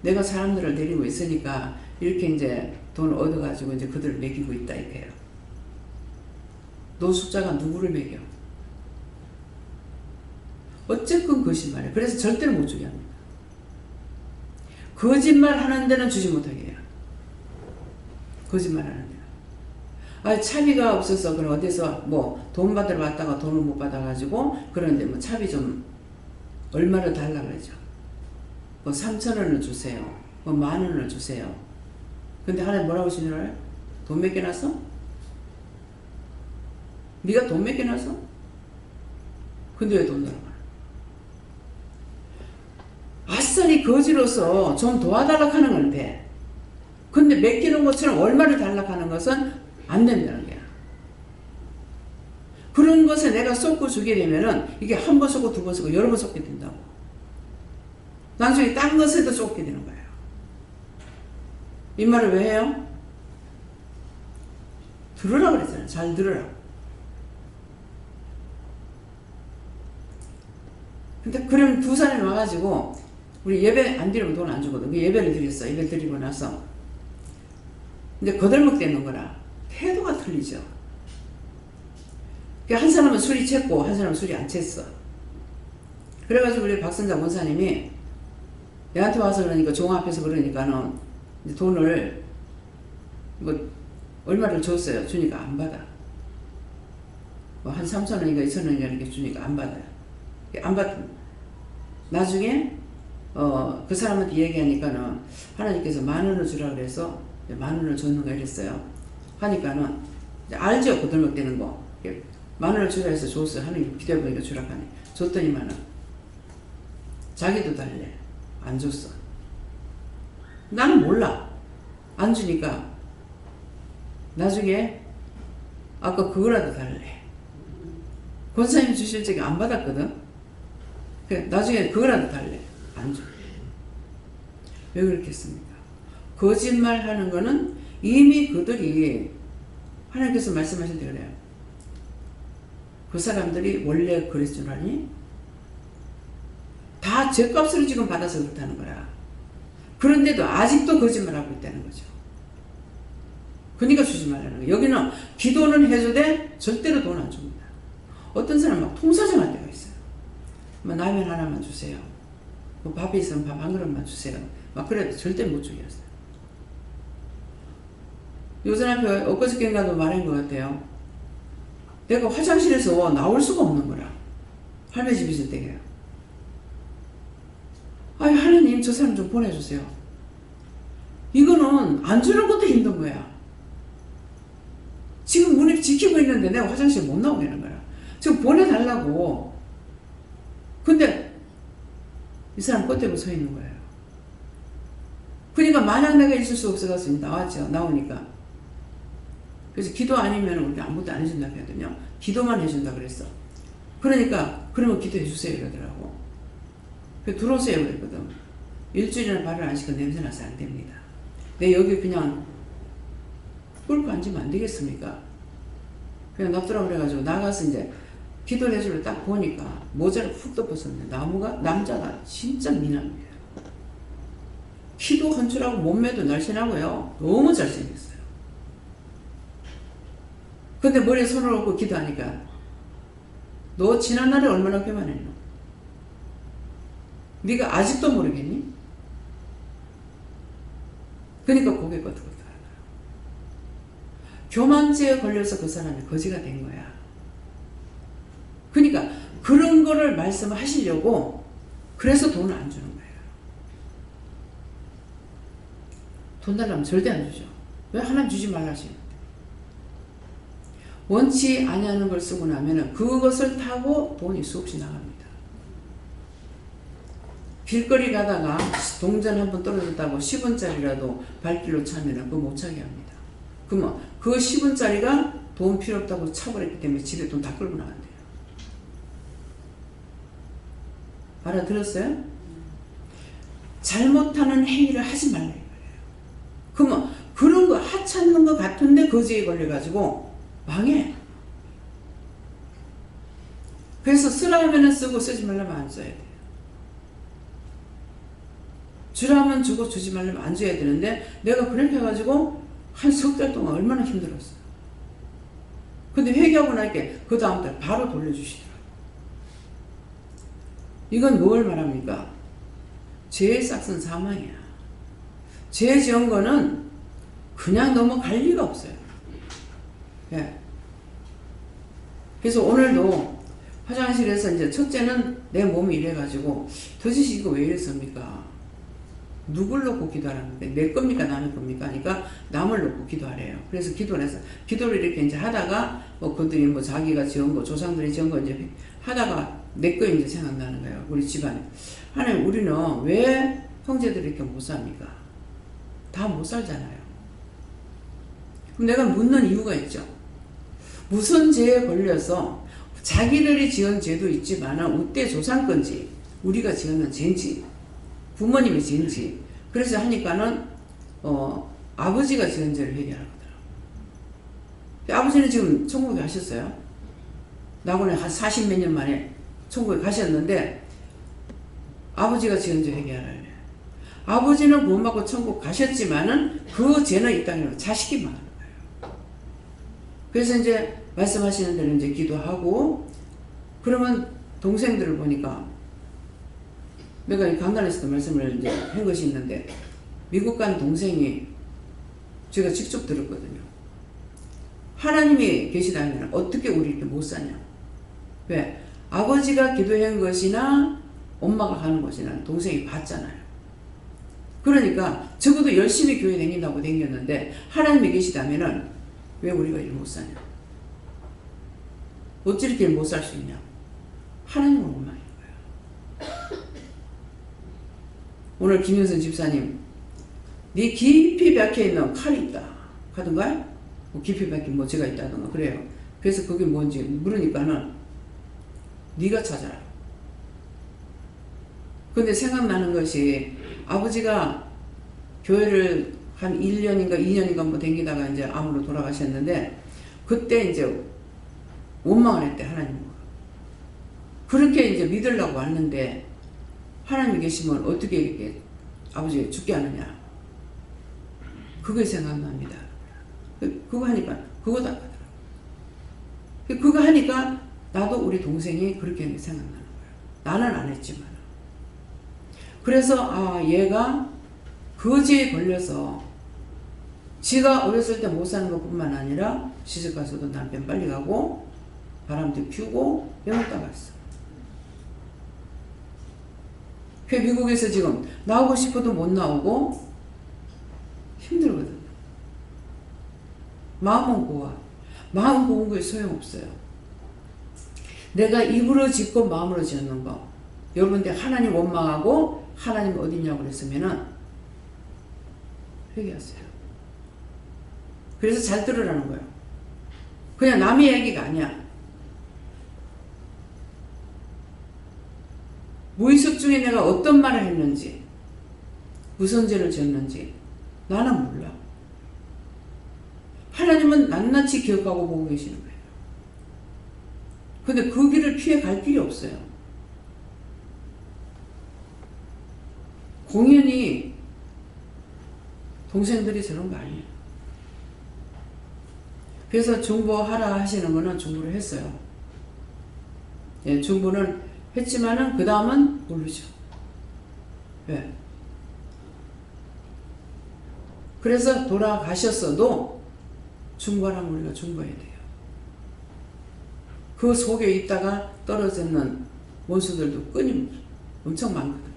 내가 사람들을 데리고 있으니까 이렇게 이제 돈을 얻어가지고 이제 그들을 먹이고 있다 이거예요. 노숙자가 누구를 먹여? 어쨌건 거짓말이에요. 그래서 절대로 못 주게 합니다. 거짓말 하는 데는 주지 못하게 해요. 거짓말 하는 데는. 아, 차비가 없어서 그럼 어디서 뭐 돈 받으러 왔다가 돈을 못 받아가지고 그런데 뭐 차비 좀 얼마를 달라 그러죠. 뭐 3,000원을 주세요. 뭐 10,000원을 주세요. 근데 하나님 뭐라고 하시는 줄 알아요? 돈 몇 개 났어? 네가 돈 몇 개 났어? 근데 왜 돈 달라고? 아싸리 거지로서 좀 도와달라고 하는 건 돼. 근데 맡기는 것처럼 얼마를 달라고 하는 것은 안 된다는 거야. 그런 것에 내가 쏟고 주게 되면은 이게 한 번 쏟고 두 번 쏟고 여러 번 쏟게 된다고. 나중에 딴 것에도 쏟게 되는 거예요. 이 말을 왜 해요? 들으라고 그랬잖아요. 잘 들으라고. 근데 그럼 2사람이 와가지고 우리 예배 안 드리면 돈 안 주거든. 예배를 드렸어. 예배 드리고 나서 근데 거들먹대는 거라 태도가 틀리죠. 한 사람은 술이 챘고 한 사람은 술이 안 챘어. 그래가지고 우리 박선자 원사님이 내한테 와서 그러니까 종 앞에서 그러니까는 돈을 뭐 얼마를 줬어요. 주니까 안 받아. 뭐 한 3,000원인가 2,000원인가 이렇게 주니까 안 받아요. 안 받. 나중에 그 사람한테 얘기하니까는 하나님께서 10,000원을 주라 그래서 10,000원을 줬는가 이랬어요. 하니까는 이제 알죠. 거들먹대는 거. 10,000원을 주라 해서 줬어요. 하나님 기도해보니까 주라 하니 줬더니만은 자기도 달래. 안 줬어. 나는 몰라. 안 주니까 나중에 아까 그거라도 달래. 권사님 주실 적에 안 받았거든. 그래, 나중에 그거라도 달래. 안 줘. 왜 그렇겠습니까? 거짓말 하는 거는 이미 그들이 하나님께서 말씀하실 때 그래요. 그 사람들이 원래 그랬을 줄 아니? 다 죗값으로 지금 받아서 그렇다는 거야. 그런데도 아직도 거짓말하고 있다는 거죠. 그러니까 주지 말라는 거예요. 여기는 기도는 해주되 절대로 돈 안 줍니다. 어떤 사람은 막 통사정할 때가 있어요. 뭐 라면 하나만 주세요. 뭐 밥이 있으면 밥 한 그릇만 주세요. 막 그래도 절대 못 주겠어요. 요 사람이 엊그저께인가도 말한 것 같아요. 내가 화장실에서 나올 수가 없는 거라. 할매 집 있을 때에요. 아니 하나님 저 사람 좀 보내주세요. 이거는 안 주는 것도 힘든 거야. 지금 문을 지키고 있는데 내가 화장실 못 나오게 하는 거야. 지금 보내달라고. 근데 이 사람 꽂대고 서 있는 거예요. 그러니까 만약 내가 있을 수 없어서 나왔죠. 나오니까. 그래서 기도 아니면 우리 아무것도 안 해준다고 하거든요. 기도만 해준다 그랬어. 그러니까 그러면 기도해 주세요 이러더라고. 그래서 들어오세요 그랬거든. 일주일이나 발을 안 시켜 냄새 나서 안 됩니다. 내 여기 그냥 꿇고 앉으면 안 되겠습니까? 그냥 놔두라고 그래가지고 나가서 이제 기도를 해주려 딱 보니까 모자를 훅 덮었었는데 남자가 진짜 미남이에요. 키도 헌출하고 몸매도 날씬하고요. 너무 잘생겼어요. 근데 머리에 손을 얹고 기도하니까 너 지난날에 얼마나 교만했노? 네가 아직도 모르겠니? 그러니까 고개 끄덕끄덕 하는 거야. 교만죄에 걸려서 그 사람이 거지가 된 거야. 그러니까 그런 거를 말씀하시려고 그래서 돈을 안 주는 거예요. 돈 달라면 절대 안 주죠. 왜 하나님 주지 말라 하시는데. 원치 아니하는 걸 쓰고 나면은 그것을 타고 돈이 수없이 나갑니다. 길거리 가다가 동전 한 번 떨어졌다고 10원짜리라도 발길로 차면은 그거 못 차게 합니다. 그러면 그 10원짜리가 돈 필요 없다고 차버렸기 때문에 집에 돈 다 끌고 나간대요. 알아들었어요? 잘못하는 행위를 하지 말라 이거예요. 그러면 그런 거 하찮는 거 같은데 거지에 걸려가지고 망해. 그래서 쓰라면은 쓰고 쓰지 말라면 안 써야 돼요. 주라면 주고 주지 말라면 안 줘야 되는데 내가 그렇게 해가지고 한 석 달 동안 얼마나 힘들었어요. 근데 회개하고 나니까 그 다음 달 바로 돌려주시더라고요. 이건 뭘 말합니까? 죄의 싹은 사망이야. 죄 지은 거는 그냥 넘어갈 리가 없어요. 예. 그래서 오늘도 화장실에서 이제 첫째는 내 몸이 이래가지고 도대체 이거 왜 이랬습니까? 누굴 놓고 기도하라는데 내 겁니까 남의 겁니까? 하니까 남을 놓고 기도하래요. 그래서 기도를 해서 기도를 이렇게 이제 하다가 뭐 그들이 뭐 자기가 지은 거 조상들이 지은 거 이제 하다가 내 거 이제 생각나는 거예요. 우리 집안에. 하나님 우리는 왜 형제들이 이렇게 못 삽니까? 다 못 살잖아요. 그럼 내가 묻는 이유가 있죠. 무슨 죄에 걸려서 자기들이 지은 죄도 있지만 우때 조상 건지 우리가 지은 죄인지 부모님이 지은지 그래서 하니까는 아버지가 지은 죄를 회개하라고 하더라고요. 아버지는 지금 천국에 가셨어요. 나고는 한 40몇 년 만에 천국에 가셨는데 아버지가 지은 죄 회개하라고. 아버지는 구원받고 천국 가셨지만은 그 죄는 이 땅에 자식이 많은 거예요. 그래서 이제 말씀하시는 대로 이제 기도하고 그러면 동생들을 보니까 내가 강단에서도 말씀을 이제 한 것이 있는데 미국 간 동생이 제가 직접 들었거든요. 하나님이 계시다면 어떻게 우리 이렇게 못 사냐? 왜? 아버지가 기도한 것이나 엄마가 가는 것이나 동생이 봤잖아요. 그러니까 적어도 열심히 교회 다닌다고 다녔는데 하나님이 계시다면은 왜 우리가 이렇게 못 사냐? 어찌 이렇게 못 살 수 있냐? 하나님은 원망인 거예요. 오늘 김영선 집사님, 네 깊이 박혀있는 칼이 있다 하던가요? 뭐 깊이 박힌 뭐 제가 있다던가 그래요. 그래서 그게 뭔지 물으니까는 네가 찾아라. 근데 생각나는 것이 아버지가 교회를 한 1년인가 2년인가 뭐 댕기다가 이제 암으로 돌아가셨는데 그때 이제 원망을 했대 하나님. 그렇게 이제 믿으려고 왔는데 하나님이 계시면 어떻게 이렇게 아버지가 죽게 하느냐. 그게 생각납니다. 그거 하니까 그거다 하더라고요. 그거 하니까 나도 우리 동생이 그렇게 생각나는 거예요. 나는 안 했지만. 그래서 얘가 거지에 걸려서 지가 어렸을 때 못 사는 것뿐만 아니라 시집 가서도 남편 빨리 가고 바람도 피우고 병원도 갔어. 그 미국에서 지금 나오고 싶어도 못 나오고 힘들거든. 마음은 고와. 마음 고운 거에 소용없어요. 내가 입으로 짓고 마음으로 짓는 거. 여러분들 하나님 원망하고 하나님 어디냐고 그랬으면은 회개하세요. 그래서 잘 들으라는 거예요. 그냥 남의 얘기가 아니야. 무의식 중에 내가 어떤 말을 했는지 무슨 죄를 지었는지 나는 몰라. 하나님은 낱낱이 기억하고 보고 계시는 거예요. 근데 그 길을 피해 갈 길이 없어요. 공연히 동생들이 저런 거 아니에요. 그래서 중보하라 하시는 거는 중보를 했어요. 예, 중보는 했지만은 그 다음은 모르죠. 왜? 그래서 돌아가셨어도 중보하라면 우리가 중보해야 돼요. 그 속에 있다가 떨어지는 원수들도 끊임없이 엄청 많거든.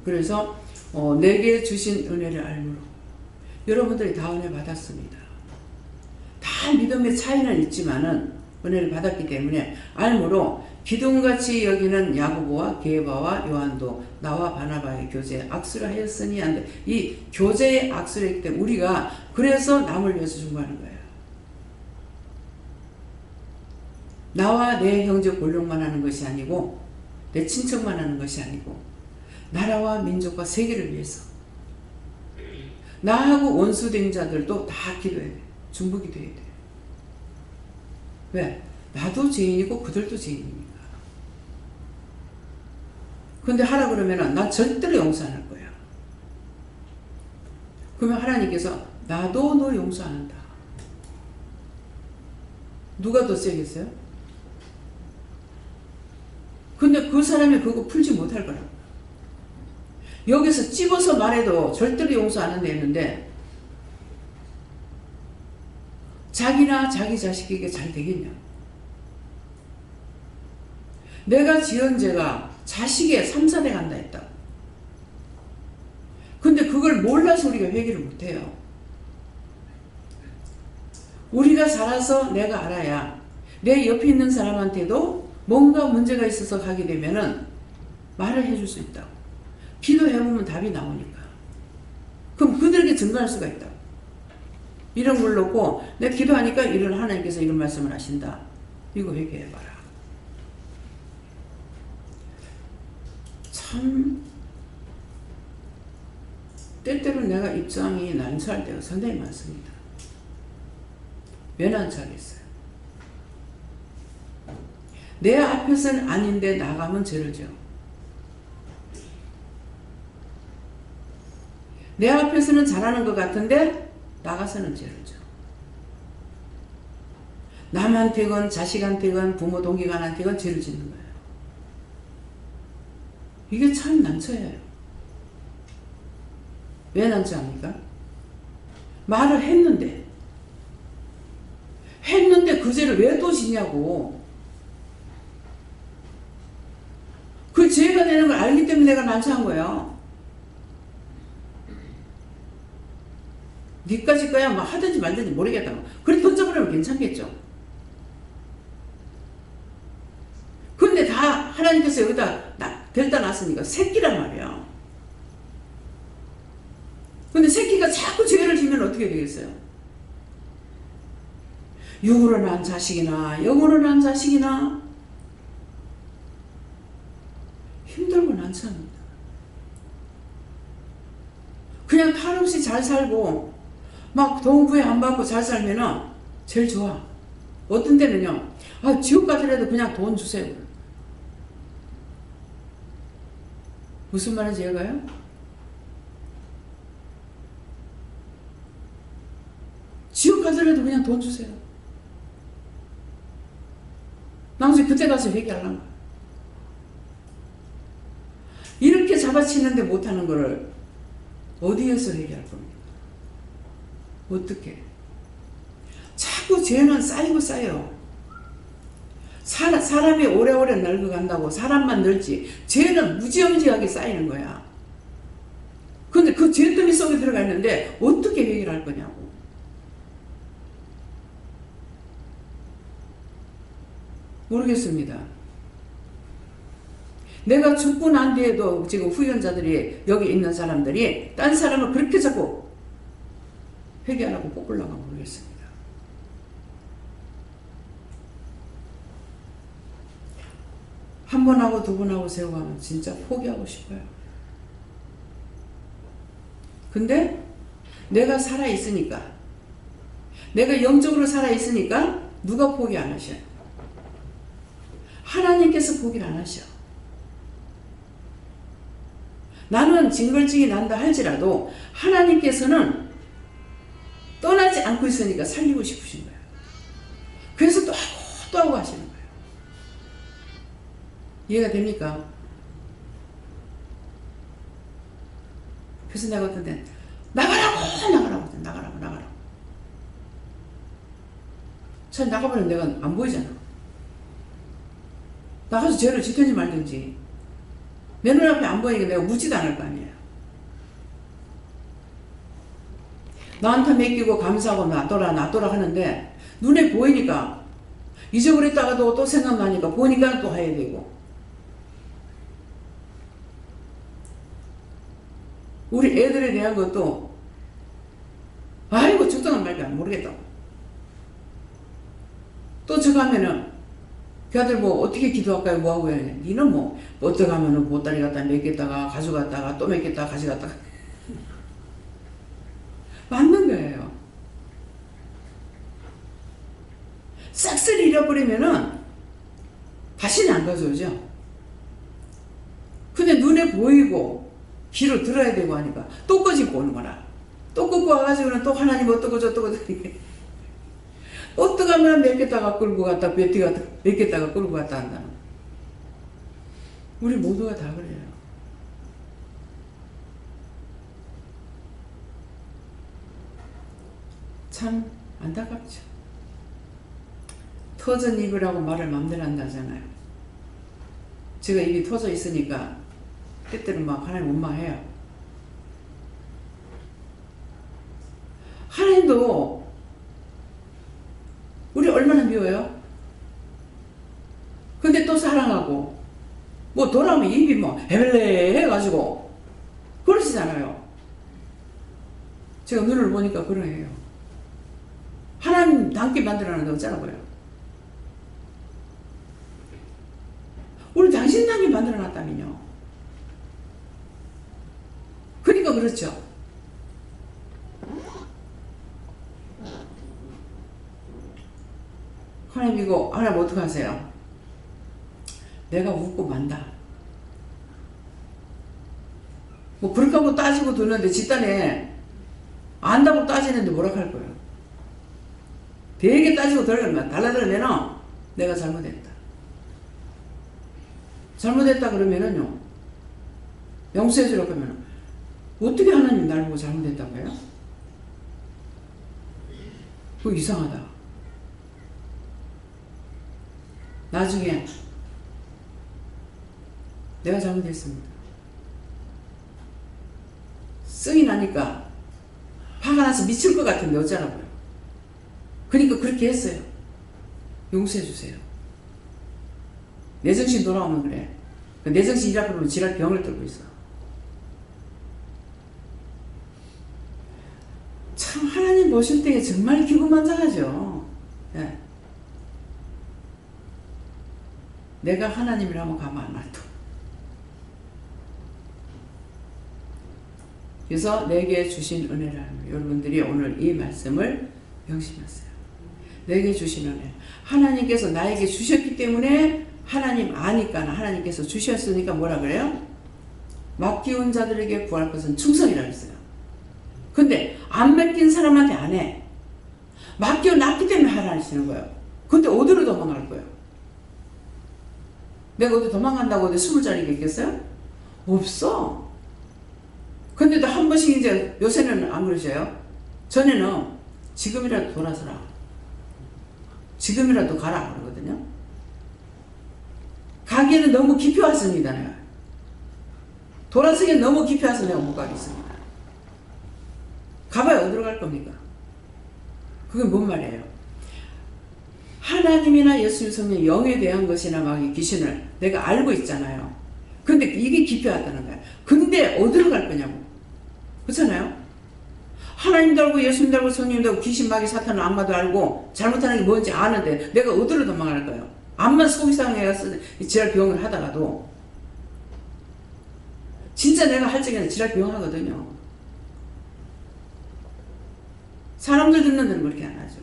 그래서 내게 주신 은혜를 알므로 여러분들이 다 은혜 받았습니다. 다 믿음의 차이는 있지만은 은혜를 받았기 때문에 알므로 기둥같이 여기는 야고보와 게바와 요한도 나와 바나바의 교제에 악수를 하였으니 한데, 이 교제의 악수를 했기 때문에 우리가 그래서 남을 위해서 중보하는 거예요. 나와 내 형제 골룡만 하는 것이 아니고, 내 친척만 하는 것이 아니고, 나라와 민족과 세계를 위해서 나하고 원수된 자들도 다 기도해야 돼. 중보 기도해야 돼. 왜? 나도 죄인이고 그들도 죄인이니까. 근데 하라 그러면은 나 절대로 용서 안 할 거야. 그러면 하나님께서 나도 너 용서 안 한다. 누가 더 세겠어요? 근데 그 사람이 그거 풀지 못할 거라고. 여기서 찝어서 말해도 절대로 용서 안 한다 했는데, 자기나 자기 자식에게 잘 되겠냐? 내가 지은 죄가 자식의 3, 4대 간다 했다. 근데 그걸 몰라서 우리가 회개를 못해요. 우리가 살아서 내가 알아야 내 옆에 있는 사람한테도 뭔가 문제가 있어서 가게 되면은 말을 해줄 수 있다고. 기도해보면 답이 나오니까. 그럼 그들에게 증거할 수가 있다. 이런 걸 놓고 내가 기도하니까 이런 하나님께서 이런 말씀을 하신다. 이거 회개해봐라. 참 때때로 내가 입장이 난처할 때가 상당히 많습니다. 왜 난처하겠어요? 내 앞에서는 아닌데 나가면 죄를 져. 내 앞에서는 잘하는 것 같은데 나가서는 죄를 져. 남한테건 자식한테건 부모 동기간한테건 죄를 짓는 거예요. 이게 참 난처해요. 왜 난처합니까? 말을 했는데 그 죄를 왜 또 짓냐고. 그 죄가 되는 걸 알기 때문에 내가 난처한 거예요. 니까지 거야 뭐 하든지 말든지 모르겠다. 그래 던져버리면 괜찮겠죠. 근데 다 하나님께서 여기다 데려다 놨으니까 새끼란 말이야. 근데 새끼가 자꾸 죄를 지면 어떻게 되겠어요? 육으로 난 자식이나 영으로 난 자식이나 힘들고 난처합니다. 그냥 탈 없이 잘 살고 막 동부에 안 받고 잘 살면은 제일 좋아. 어떤 때는요, 아, 지옥 가더라도 그냥 돈 주세요. 무슨 말인지 이해가요? 지옥 가더라도 그냥 돈 주세요. 나중에 그때 가서 회개하려는 거야. 이렇게 잡아치는데 못하는 거를 어디에서 회개할 겁니까? 어떻게? 자꾸 죄는 쌓이고 쌓여. 사람이 오래오래 늙어간다고 사람만 늙지 죄는 무지무지하게 쌓이는 거야. 근데 그 죄더미 속에 들어가 있는데 어떻게 회개를 할 거냐고. 모르겠습니다. 내가 죽고 난 뒤에도 지금 후연자들이 여기 있는 사람들이 딴 사람을 그렇게 자꾸 회개하라고 볶으려고 모르겠습니다. 한 번 하고 두 번 하고 세 번 하면 진짜 포기하고 싶어요. 근데 내가 살아있으니까, 내가 영적으로 살아있으니까 누가 포기 안 하셔요? 하나님께서 포기를 안 하셔. 나는 징글징이 난다 할지라도 하나님께서는 떠나지 않고 있으니까 살리고 싶으신 거예요. 그래서 또 하고 또 하고 하시는 거예요. 이해가 됩니까? 그래서 내가 어떤 때 나가라고 잘 나가버리면 내가 안 보이잖아. 나가서 죄를 짓든지 말든지 내 눈앞에 안 보이니까 내가 묻지도 않을 거 아니에요. 나한테 맡기고 감사하고 놔둬라 하는데 눈에 보이니까 잊어버렸다가도 또 생각나니까 보니까 또 해야 되고. 우리 애들에 대한 것도 아이고 죽던한 말도 모르겠다고. 또 저 가면은 그 아들 뭐 어떻게 기도할까요? 뭐하고 해야 돼? 니는 뭐 어떻게 하면은 보따리 갖다 맡겼다가 가져갔다가 또 맡겼다가 가져갔다가 맞는 거예요. 싹쓸이 잃어버리면은 다시는 안 가져오죠. 근데 눈에 보이고 귀로 들어야 되고 하니까 또 꺼집고 오는 거라. 또 끄고 와가지고는 또 하나님 어떠고 저떠고 어떡하면 맡겼다가 끌고 갔다 맡겼다가 끌고 갔다 한다. 우리 모두가 다 그래요. 참 안타깝죠. 터진 입이라고 말을 맘대로 한다잖아요. 제가 입이 터져 있으니까 때때로 막 하나님 원망해요. 하나님도 우리 얼마나 미워요? 근데 또 사랑하고 뭐 돌아오면 입이 뭐 해벨레 해가지고 그러시잖아요. 제가 눈을 보니까 그러해요. 하나님 닮게 만들어놨는데 어쩌라고요? 우리 당신 닮게 만들어놨다면요. 그러니까 그렇죠. 하나님 이거 하나님 어떡하세요? 내가 웃고 만다. 뭐 그렇게 하고 따지고 두는데 집단에 안다고 따지는데 뭐라 할 거예요? 되게 따지고 달라들면 내가 잘못했다. 잘못했다 그러면은요. 용서해 주라고 하면 어떻게 하나님 날 보고 잘못했다고 해요? 그거 이상하다. 나중에 내가 잘못했습니다. 성이 나니까 화가 나서 미칠 것 같은데 어쩌라고요. 그러니까 그렇게 했어요. 용서해 주세요. 내 정신 돌아오면 그래. 내 정신 잃어버리면 지랄 병을 들고 있어. 참 하나님 보실 때 정말 기분만장하죠. 네. 내가 하나님이라면 가만 안 놔둬. 그래서 내게 주신 은혜라는 여러분들이 오늘 이 말씀을 명심하세요. 내게 주신 은혜. 하나님께서 나에게 주셨기 때문에 하나님 아니까 하나님께서 주셨으니까 뭐라 그래요? 맡기운 자들에게 구할 것은 충성이라고 했어요. 근데 안 맡긴 사람한테 안 해. 맡겨놨기 때문에 하라시는 거예요. 근데 어디로 도망갈 거예요? 내가 어디 도망간다고 어디 20자리가 있겠어요? 없어. 근데도 한 번씩 이제 요새는 안 그러셔요. 전에는 지금이라도 돌아서라. 지금이라도 가라 그러거든요. 가기에는 너무 깊이 왔습니다. 내가. 돌아서기엔 너무 깊이 와서 내가 못 가겠습니다. 가봐야 어디로 갈 겁니까? 그게 뭔 말이에요? 하나님이나 예수님 성령 영에 대한 것이나 막 이 귀신을 내가 알고 있잖아요. 근데 이게 깊이 왔다는 거야. 근데 어디로 갈 거냐고. 그렇잖아요? 하나님도 알고 예수님도 알고 성령도 알고 귀신 마귀 사탄은 악마도 알고 잘못하는 게 뭔지 아는데 내가 어디로 도망갈 거예요? 암만 속이상해서 지랄 병을 하다가도 진짜 내가 할 적에는 지랄 병 하거든요. 사람들 듣는 데는 그렇게 안 하죠.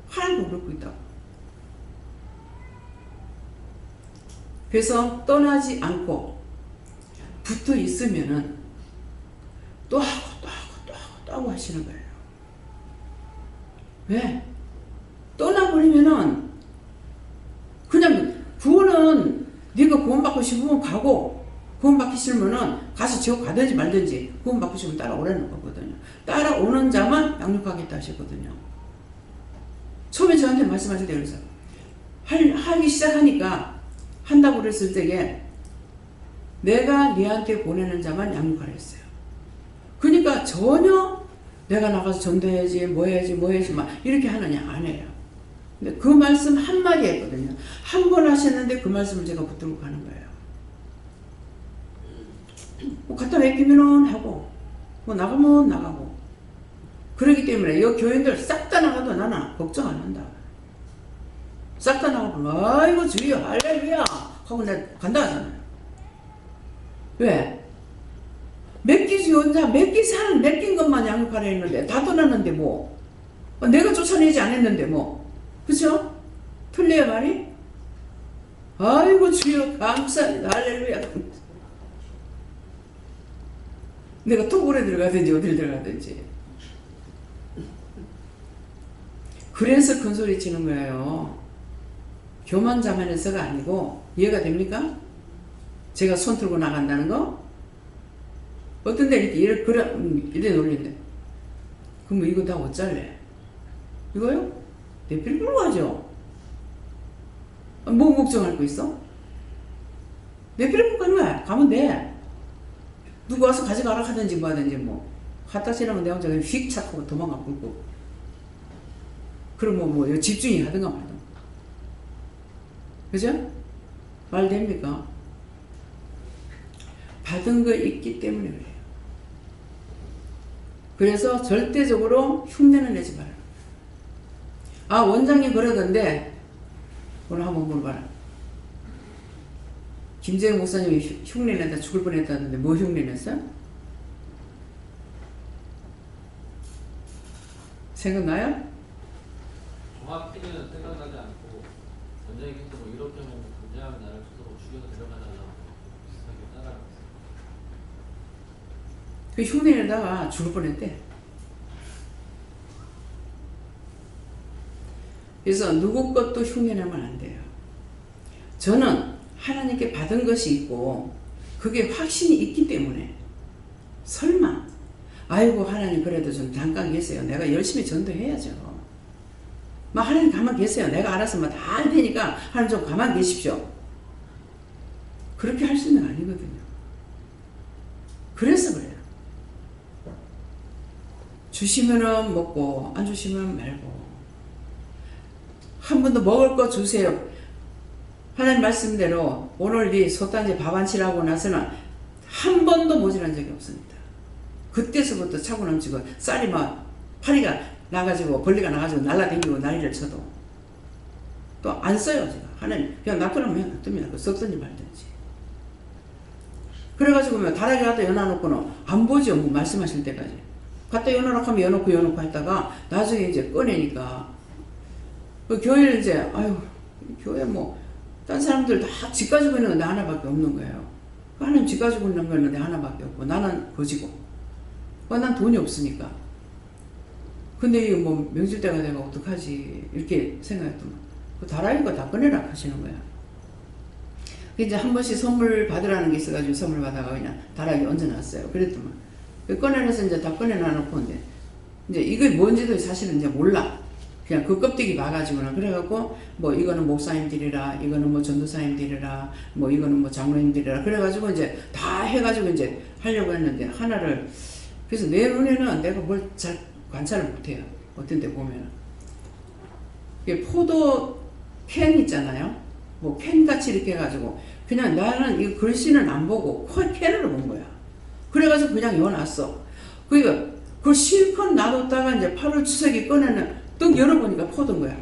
하나님도 그렇고 있다고. 그래서 떠나지 않고 붙어 있으면은 또 하고 또 하고 또 하고 또 하고 하시는 거예요. 왜? 떠나버리면은 그냥 구원은 네가 구원받고 싶으면 가고 구원받기 싫으면은 가서 지옥 가든지 말든지 구원받고 싶으면 따라오라는 거거든요. 따라오는 자만 양육하겠다 하시거든요. 처음에 저한테 말씀하실 때 그래서 하기 시작하니까 한다고 그랬을 때에 내가 네한테 보내는 자만 양육하라 했어요. 그러니까 전혀 내가 나가서 전도해야지 뭐 해야지 막 이렇게 하느냐 안 해요. 근데 그 말씀 한마디 했거든요. 한 번 하셨는데 그 말씀을 제가 붙들고 가는 거예요. 뭐 갖다 맡기면은 하고, 뭐 나가면 나가고. 그렇기 때문에 이 교인들 싹 다 나가도 나는 걱정 안 한다. 싹 다 나가고, 아이고 주여 할렐루야 하고 내가 간다 하잖아요. 왜? 맡기지 혼자 맡긴 것만 양육하려 했는데 다 떠났는데 뭐 내가 쫓아내지 않았는데 뭐 그쵸? 틀려요 말이? 아이고 주여 감사합니다 할렐루야. 내가 토굴에 들어가든지 어딜 들어가든지. 그래서 큰 소리 치는 거예요. 교만자만해서가 아니고. 이해가 됩니까? 제가 손 들고 나간다는 거? 어떤 데 이래 놀린대. 그럼 이거 다 어쩔래? 이거요? 내 필 끌고 가죠. 뭐 걱정할 거 있어? 내 필 끌고 가는 거야. 가면 돼. 누구 와서 가져가라 하든지 뭐 하든지 뭐. 갖다 지나면 내 혼자 휙 착하고 도망가 불고. 그럼 뭐 집중이 하든가 말든가. 그죠? 말 됩니까? 받은 거 있기 때문에 그래요. 그래서 절대적으로 흉내는 내지 마라. 아, 원장님 그러던데, 오늘 한번 물어봐라. 김재영 목사님이 흉내낸다 죽을 뻔했다는데 뭐 흉내냈어요? 생각나요? 정확히는 생각나지 않고 원장님께서 뭐 이렇게 하면 당장 나를 스스로 죽여서 데려가달라고 비슷하게 따라갔어요. 그 흉내내다가 죽을 뻔했대. 그래서 누구 것도 흉내내면 안 돼요. 저는 하나님께 받은 것이 있고 그게 확신이 있기 때문에 설마 아이고 하나님 그래도 좀 잠깐 계세요. 내가 열심히 전도해야죠. 막 하나님 가만 계세요. 내가 알아서 다 할 테니까 하나님 좀 가만 계십시오. 그렇게 할 수 있는 거 아니거든요. 그래서 그래요. 주시면은 먹고 안 주시면 말고. 한 번도 먹을 거 주세요. 하나님 말씀대로 오늘 네 소단지 밥 안 치라고 나서는 한 번도 모자란 적이 없습니다. 그때서부터 차고 넘치고 쌀이 막 파리가 나가지고 벌레가 나가지고 날라다니고 난리를 쳐도 또 안 써요. 제가 하나님 그냥 놔두면 그냥 놔둡니다. 그 썩든지 말든지. 그래가지고 다락에 갖다 연어놓고는 안 보죠. 뭐 말씀하실 때까지 갖다 연어놓고 하면 연어놓고 했다가 나중에 이제 꺼내니까 그 교회를 이제 아유 교회 뭐 딴 사람들 다 집 가지고 있는 건 내 하나밖에 없는 거예요. 하나님 집 가지고 있는 거는 내 하나밖에 없고 나는 거지고 난 돈이 없으니까. 근데 이거 뭐 명절 때가 내가 어떡하지 이렇게 생각했더만 그 다라이 거 다 꺼내라 하시는 거야. 이제 한 번씩 선물 받으라는 게 있어가지고 선물 받아가 그냥 다라이 얹어놨어요. 그랬더만 꺼내놔서 이제 다 꺼내놔놓고 이제 이게 뭔지도 사실은 이제 몰라. 그냥 그 껍데기 봐가지고는 그래갖고 뭐 이거는 목사님 드리라, 이거는 뭐 전도사님 드리라, 뭐 이거는 뭐 장로님 드리라 그래가지고 이제 다 해가지고 이제 하려고 했는데 하나를 그래서 내 눈에는 내가 뭘 잘 관찰을 못해요. 어떤 데 보면은 이게 포도 캔 있잖아요. 뭐 캔같이 이렇게 해가지고 그냥 나는 이 글씨는 안 보고 캔으로 본 거야. 그래가지고 그냥 넣어놨어. 그러니까 그걸 실컷 놔뒀다가 이제 8월 추석에 꺼내는 또 열어보니까 포도인 거야.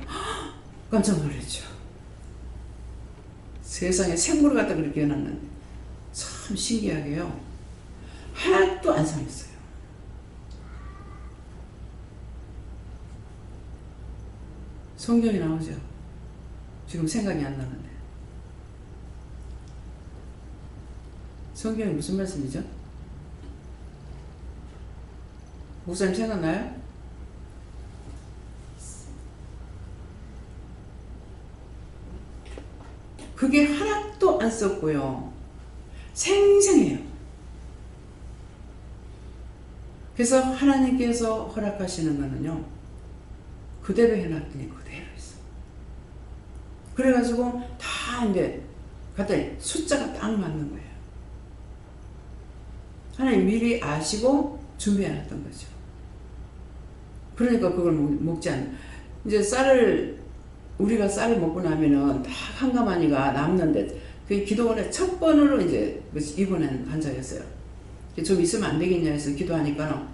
깜짝 놀랐죠. 세상에 생물을 갖다 그렇게 해놨는데 참 신기하게요. 하나도 안 상했어요. 성경이 나오죠. 지금 생각이 안 나는데. 성경이 무슨 말씀이죠? 목사님 생각나요? 그게 하나도 안 썼고요. 생생해요. 그래서 하나님께서 허락하시는 거는요. 그대로 해놨더니 그대로 있어. 그래가지고 다 이제 갖다 숫자가 딱 맞는 거예요. 하나님 미리 아시고 준비해놨던 거죠. 그러니까 그걸 먹지 않는. 이제 쌀을 우리가 쌀을 먹고 나면은 딱 한 가마니가 남는데 그 기도원에 첫 번으로 이제 입원한 환자였어요. 좀 있으면 안 되겠냐 해서 기도하니까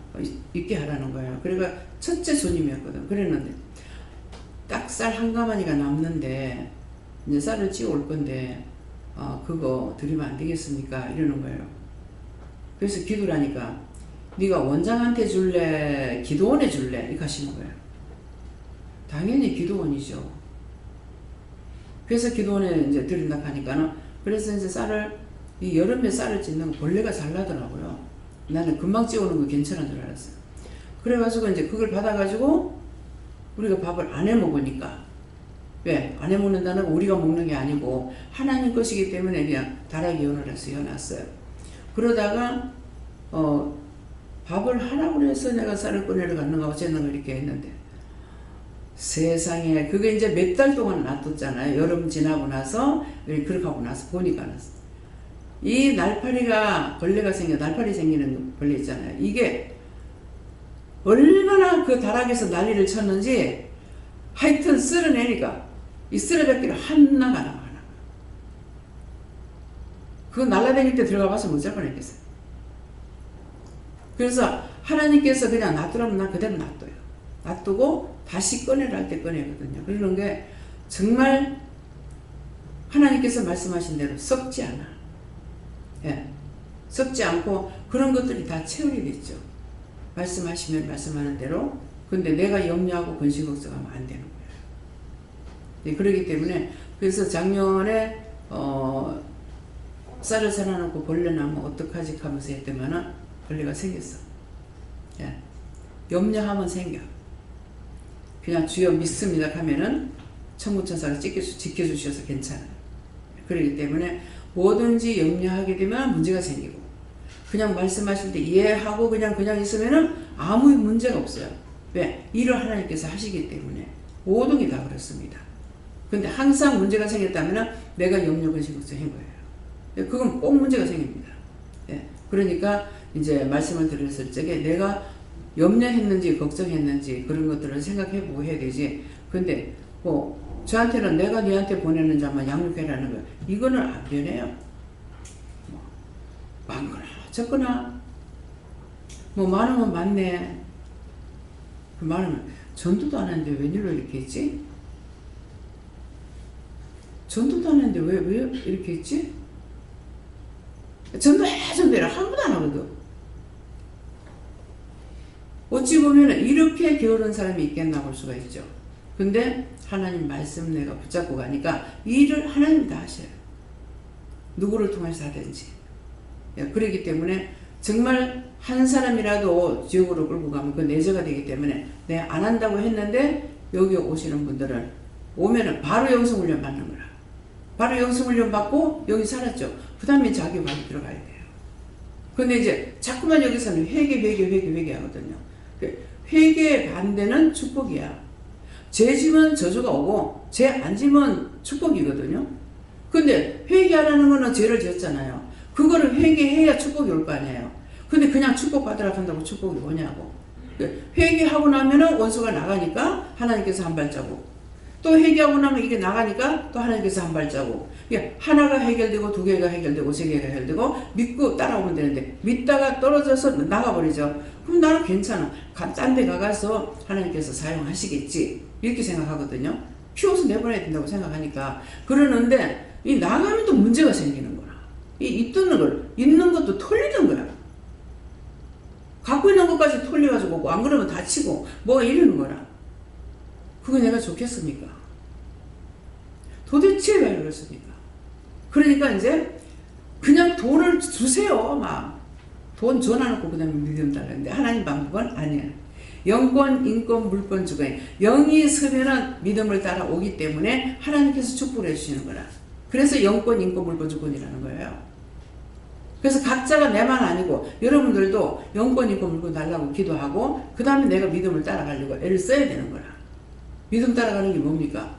있게 하라는 거예요. 그러니까 첫째 손님이었거든. 그랬는데 딱 쌀 한 가마니가 남는데 이제 쌀을 찌워 올 건데 그거 드리면 안 되겠습니까? 이러는 거예요. 그래서 기도를 하니까 네가 원장한테 줄래? 기도원에 줄래? 이렇게 하시는 거예요. 당연히 기도원이죠. 그래서 기도원에 이제 드린다 하니까는 그래서 이제 쌀을 이 여름에 쌀을 찢는 거 벌레가 잘 나더라고요. 나는 금방 찌우는 거 괜찮은 줄 알았어요. 그래가지고 이제 그걸 받아가지고 우리가 밥을 안 해 먹으니까 왜? 안 해 먹는다는 건 우리가 먹는 게 아니고 하나님 것이기 때문에 그냥 다락에 연을 해놨어요. 그러다가 밥을 하라고 해서 내가 쌀을 꺼내러 갔는가 어쨌는가 이렇게 했는데 세상에 그게 이제 몇 달 동안 놔뒀잖아요. 여름 지나고 나서 그렇게 하고 나서 보니까 이 날파리가 벌레가 날파리 생기는 벌레 있잖아요. 이게 얼마나 그 다락에서 난리를 쳤는지 하여튼 쓸어내니까 이 쓰레받기를 하나가 나와. 그거 날라다닐 때 들어가 봐서 못 잡아 냈겠어요. 그래서 하나님께서 그냥 놔두라면 난 그대로 놔둬요. 놔두고 다시 꺼내라 할 때 꺼내거든요. 그러는 게 정말 하나님께서 말씀하신 대로 썩지 않아. 예. 썩지 않고 그런 것들이 다 채울이 됐죠. 말씀하시면 말씀하는 대로. 근데 내가 염려하고 근심 걱정하면 안 되는 거예요. 네, 그렇기 때문에 그래서 작년에 쌀을 사놔놓고 벌레 나면 어떡하지 하면서 했더만은 벌레가 생겼어. 예. 염려하면 생겨. 그냥 주여 믿습니다 하면은 천군천사가 지켜주셔서 괜찮아요. 그렇기 때문에 뭐든지 염려하게 되면 문제가 생기고 그냥 말씀하실 때 이해하고 그냥 있으면은 아무 문제가 없어요. 왜? 일을 하나님께서 하시기 때문에 모든 게 다 그렇습니다. 근데 항상 문제가 생겼다면은 내가 염려 근심 걱정한 거예요. 그건 꼭 문제가 생깁니다. 예. 그러니까 이제 말씀을 드렸을 적에 내가 염려했는지 걱정했는지 그런 것들을 생각해보고 해야 되지. 근데 뭐 저한테는 내가 네한테 보내는 자만 양육해라는 거예요. 이거는 안 변해요. 뭐 많거나 적거나 뭐 많으면 많네. 많으면 전도도 안 하는데 웬일로 이렇게 했지? 전도도 안 하는데 왜 이렇게 했지? 전도해라 한 번도 안 하거든. 어찌 보면 이렇게 게으른 사람이 있겠나 볼 수가 있죠. 근데 하나님 말씀 내가 붙잡고 가니까 일을 하나님 다 하셔요. 누구를 통해서 하든지. 그렇기 때문에 정말 한 사람이라도 지옥으로 끌고 가면 그 내재가 되기 때문에 내가 안 한다고 했는데 여기 오시는 분들은 오면은 바로 영성훈련 받는 거라. 바로 영성훈련 받고 여기 살았죠. 그 다음에 자기 방에 들어가야 돼요. 근데 이제 자꾸만 여기서는 회개 하거든요. 회개의 반대는 축복이야. 죄 지면 저주가 오고 죄 안 지면 축복이거든요. 근데 회개하라는 거는 죄를 지었잖아요. 그거를 회개해야 축복이 올 거 아니에요. 근데 그냥 축복 받으라 한다고 축복이 오냐고. 회개하고 나면은 원수가 나가니까 하나님께서 한 발자국. 또 회개하고 나면 이게 나가니까 또 하나님께서 한 발자국. 하나가 해결되고 두 개가 해결되고 세 개가 해결되고 믿고 따라오면 되는데 믿다가 떨어져서 나가버리죠. 그럼 나는 괜찮아. 딴 데 가서 하나님께서 사용하시겠지. 이렇게 생각하거든요. 키워서 내보내야 된다고 생각하니까. 그러는데 이 나가면 또 문제가 생기는 거야. 이 있는 것도 털리는 거야. 갖고 있는 것까지 털려가지고 안 그러면 다치고 뭐가 이러는 거라. 그거 내가 좋겠습니까? 도대체 왜 그렇습니까? 그러니까 이제 그냥 돈을 주세요. 막 돈 줘놔놓고 그다음에 믿음 달라는데 하나님 방법은 아니야. 영권, 인권, 물권, 주권. 영이 서면은 믿음을 따라오기 때문에 하나님께서 축복을 해주시는 거라. 그래서 영권, 인권, 물권, 주권이라는 거예요. 그래서 각자가 내만 아니고 여러분들도 영권, 인권, 물권 달라고 기도하고 그 다음에 내가 믿음을 따라가려고 애를 써야 되는 거라. 믿음 따라가는 게 뭡니까?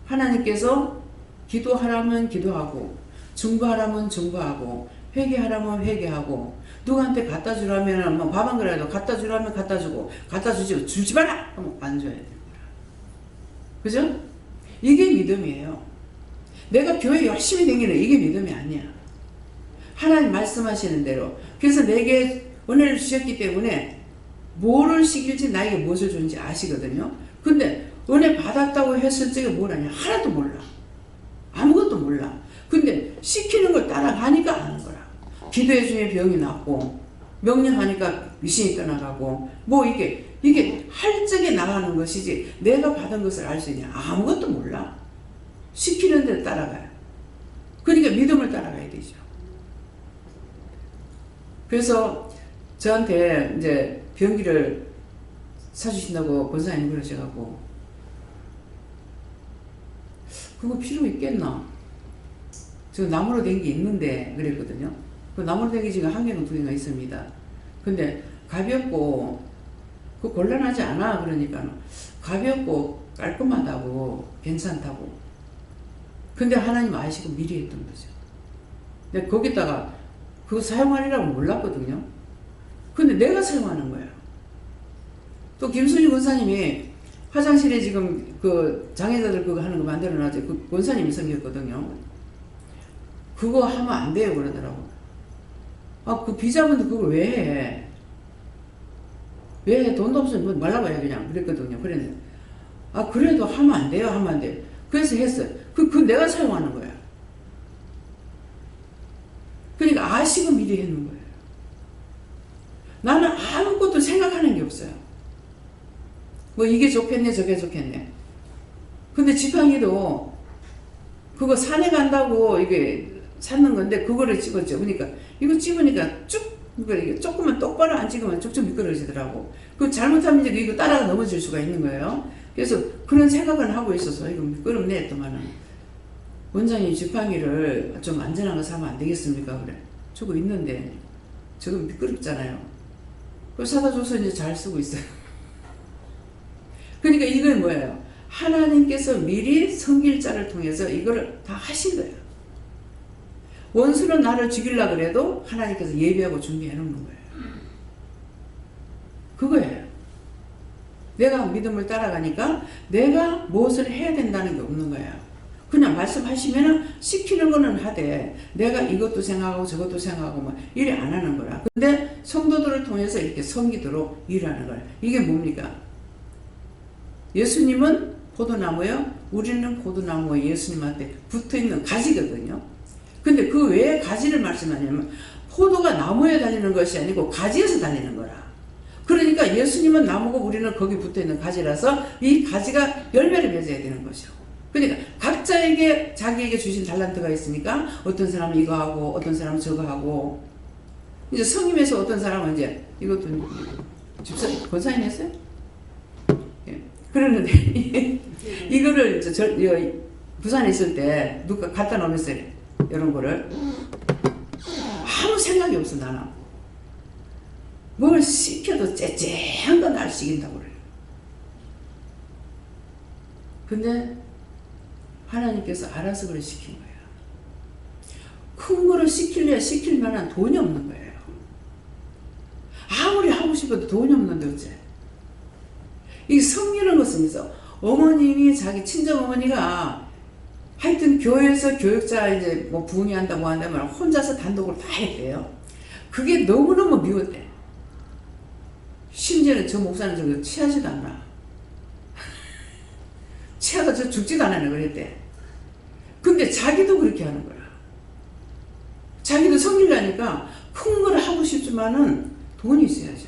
하나님께서 기도하라면 기도하고 중보하라면 중보하고 회개하라면 회개하고 누구한테 갖다 주라면 뭐 밥 한 그릇이라도 갖다 주라면 갖다 주고 갖다 주지 마라 하면 안 줘야 되는 거라. 그죠? 이게 믿음이에요. 내가 교회 열심히 다니는 이게 믿음이 아니야. 하나님 말씀하시는 대로. 그래서 내게 은혜를 주셨기 때문에 뭐를 시킬지 나에게 무엇을 주는지 아시거든요. 근데 은혜 받았다고 했을 적에 뭘 하냐? 하나도 몰라. 아무것도 몰라. 근데 시키는 걸 따라가니까 아는 거라. 기도해 중에 병이 낫고 명령하니까 귀신이 떠나가고 뭐 이게 할 적에 나가는 것이지 내가 받은 것을 알 수 있냐? 아무것도 몰라. 시키는 대로 따라가요. 그러니까 믿음을 따라가야 되죠. 그래서 저한테 이제 변기를 사주신다고 권사님 그러셔가지고 그거 필요 있겠나? 저 나무로 된 게 있는데 그랬거든요. 그 나무로 된 게 지금 한 개는 두 개가 있습니다. 근데 가볍고 그 곤란하지 않아. 그러니까 가볍고 깔끔하다고 괜찮다고. 근데 하나님 아시고 미리 했던 거죠. 근데 거기다가 그거 사용하리라고 몰랐거든요. 근데 내가 사용하는 거예요. 또 김순희 권사님이 화장실에 지금 그 장애자들 그거 하는 거 만들어놨죠. 그 권사님이 생겼거든요. 그거 하면 안 돼요 그러더라고. 아, 그 비자분들 그걸 왜 해? 왜 해? 돈도 없으면 뭐 말라고 해 그냥 그랬거든요. 그랬는데 아 그래도 하면 안 돼요. 하면 안 돼요. 그래서 했어요. 그 내가 사용하는 거야. 그러니까 아시고 미리 했는 거예요. 나는 아무것도 생각하는 게 없어요. 뭐 이게 좋겠네 저게 좋겠네. 근데 지팡이도 그거 산에 간다고 이게 찾는 건데 그거를 찍었죠. 그러니까 이거 찍으니까 쭉 이게 조금만 똑바로 안 찍으면 쭉쭉 미끄러지더라고. 그 잘못하면 이제 이거 따라가 넘어질 수가 있는 거예요. 그래서 그런 생각을 하고 있어서 이거 미끄럽네 했더만은 원장님 지팡이를 좀 안전한 거 사면 안 되겠습니까? 그래. 저거 있는데 저거 미끄럽잖아요. 그걸 사다 줘서 이제 잘 쓰고 있어요. 그러니까 이건 뭐예요? 하나님께서 미리 성길자를 통해서 이거를 다 하신 거예요. 원수는 나를 죽이려고 그래도 하나님께서 예비하고 준비해 놓는 거예요. 그거예요. 내가 믿음을 따라가니까 내가 무엇을 해야 된다는 게 없는 거예요. 그냥 말씀하시면은 시키는 거는 하되 내가 이것도 생각하고 저것도 생각하고 뭐 일을 안 하는 거라. 근데 성도들을 통해서 이렇게 섬기도록 일하는 거예요. 이게 뭡니까? 예수님은 포도나무요. 우리는 포도나무와 예수님한테 붙어있는 가지거든요. 근데 그 왜 가지를 말씀하냐면 포도가 나무에 달리는 것이 아니고 가지에서 달리는 거라. 그러니까 예수님은 나무고 우리는 거기 붙어있는 가지라서 이 가지가 열매를 맺어야 되는 것이고. 그러니까 각자에게 자기에게 주신 달란트가 있으니까 어떤 사람은 이거 하고 어떤 사람은 저거 하고 이제 성임에서 어떤 사람은 이제 이것도 집사 권사님 했어요? 예. 그러는데 이거를 부산에 있을 때 누가 갖다 놓으면서 이런 거를 아무 생각이 없어. 나는 뭘 시켜도 째째한 건 날 시킨다고 그래요. 근데 하나님께서 알아서 그걸 시킨 거야. 큰 거를 시킬 만한 돈이 없는 거예요. 아무리 하고 싶어도 돈이 없는데 어째. 이 섬기는 것은 있어. 어머님이 자기 친정 어머니가 하여튼 교회에서 교육자 이제 뭐 부흥회 한다고 한다면 혼자서 단독으로 다 했대요. 그게 너무너무 미웠대. 심지어는 저 목사는 저거 취하지도 않나. 취하가 저 죽지도 않아요. 그랬대. 근데 자기도 그렇게 하는 거야. 자기도 섬기려니까 큰 걸 하고 싶지만은 돈이 있어야죠.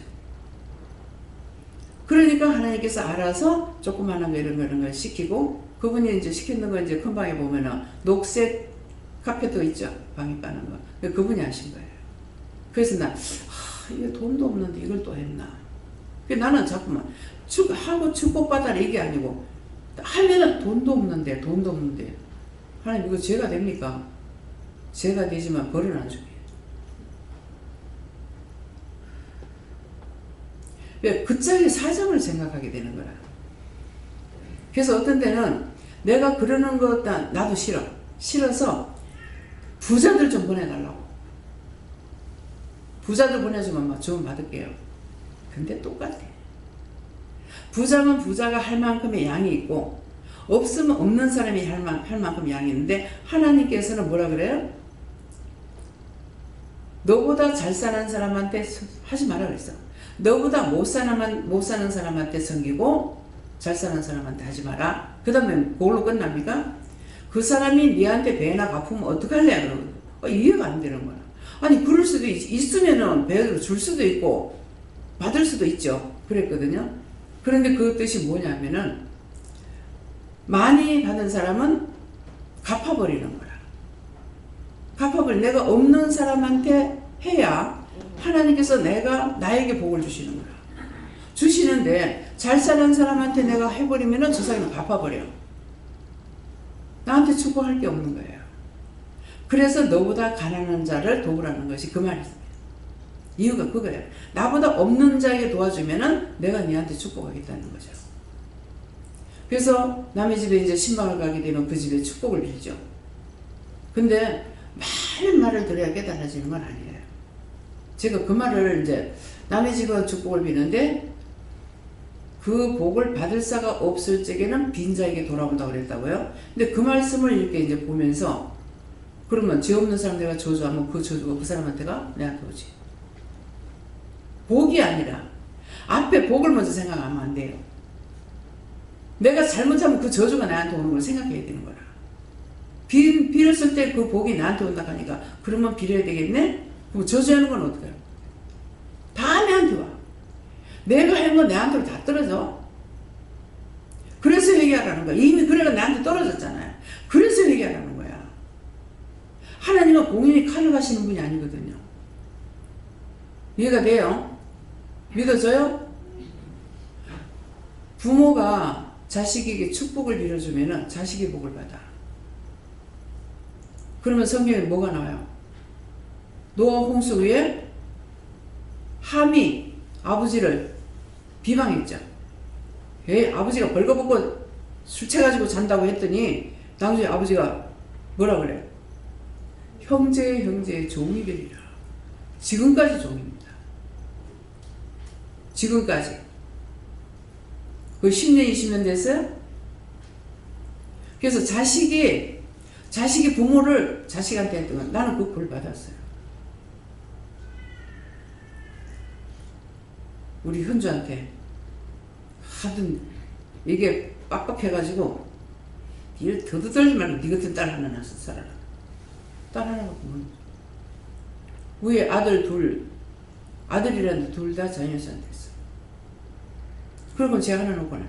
그러니까 하나님께서 알아서 조그마한 거 이런 걸 시키고 그분이 이제 시키는 거 이제 큰 방에 보면은 녹색 카펫도 있죠. 방에 까는 거. 그분이 하신 거예요. 그래서 이게 돈도 없는데 이걸 또 했나. 나는 자꾸만 하고 축복받아라 이게 아니고 하면은 돈도 없는데 하나님 이거 죄가 됩니까? 죄가 되지만 벌은 안 주게. 왜? 그 짝의 사정을 생각하게 되는 거라. 그래서 어떤 때는 내가 그러는 것 나도 싫어서 부자들 좀 보내달라고. 부자들 보내주면 막 좀 받을게요. 근데 똑같아. 부자는 부자가 할 만큼의 양이 있고 없으면 없는 사람이 할 만큼 양했는데 하나님께서는 뭐라 그래요? 너보다 잘 사는 사람한테 하지 마라 그랬어. 너보다 못 사는 사람한테 섬기고 잘 사는 사람한테 하지 마라. 그 다음에 그걸로 끝납니까? 그 사람이 니한테 배나 갚으면 어떡할래? 그러거든. 이해가 안 되는 거야. 아니 그럴 수도 있으면은 배로 줄 수도 있고 받을 수도 있죠. 그랬거든요. 그런데 그 뜻이 뭐냐면은 많이 받은 사람은 갚아버리는 거야. 내가 없는 사람한테 해야 하나님께서 나에게 복을 주시는 거야. 주시는데 잘 사는 사람한테 내가 해버리면은 저 사람이 갚아버려. 나한테 축복할 게 없는 거예요. 그래서 너보다 가난한 자를 도우라는 것이 그 말입니다. 이유가 그거예요. 나보다 없는 자에게 도와주면은 내가 네한테 축복하겠다는 거죠. 그래서 남의 집에 이제 신방을 가게 되면 그 집에 축복을 빌죠. 근데 말을 들어야 깨달아지는 건 아니에요. 제가 그 말을 이제 남의 집에 축복을 비는데 그 복을 받을 자가 없을 적에는 빈자에게 돌아온다고 그랬다고요. 근데 그 말씀을 이렇게 이제 보면서 그러면 죄 없는 사람 내가 저주하면 그 저주가 그 사람한테가 내한테 오지. 복이 아니라 앞에 복을 먼저 생각하면 안 돼요. 내가 잘못하면 그 저주가 나한테 오는 걸 생각해야 되는 거라. 빌었을 때 그 복이 나한테 온다 하니까 그러면 빌어야 되겠네? 그럼 저주하는 건 어떡해요? 다 내한테 와. 내가 한 건 내한테로 다 떨어져. 그래서 회개하라는 거야. 이미 그래가 나한테 떨어졌잖아요. 그래서 회개하라는 거야. 하나님은 공인이 칼을 가시는 분이 아니거든요. 이해가 돼요? 믿어져요? 부모가 자식에게 축복을 빌어주면 자식이 복을 받아. 그러면 성경에 뭐가 나와요? 노아 홍수 위에 함이 아버지를 비방했죠. 아버지가 벌거벗고 술 취해가지고 잔다고 했더니 나중에 아버지가 뭐라 그래? 형제의 종이 되리라. 지금까지 종입니다. 지금까지. 그 10년 20년 됐어요? 그래서 자식이 부모를 자식한테 했던 건 나는 그 볼 받았어요. 우리 현주한테 하든 이게 빡빡해가지고 일 더도 떨지 말고 니 같은 딸 하나 낳아서 살아라. 딸 하나가 보면 위에 아들이라는데 둘 다 자녀수한테 했어. 그러면 제가 하나 놓고는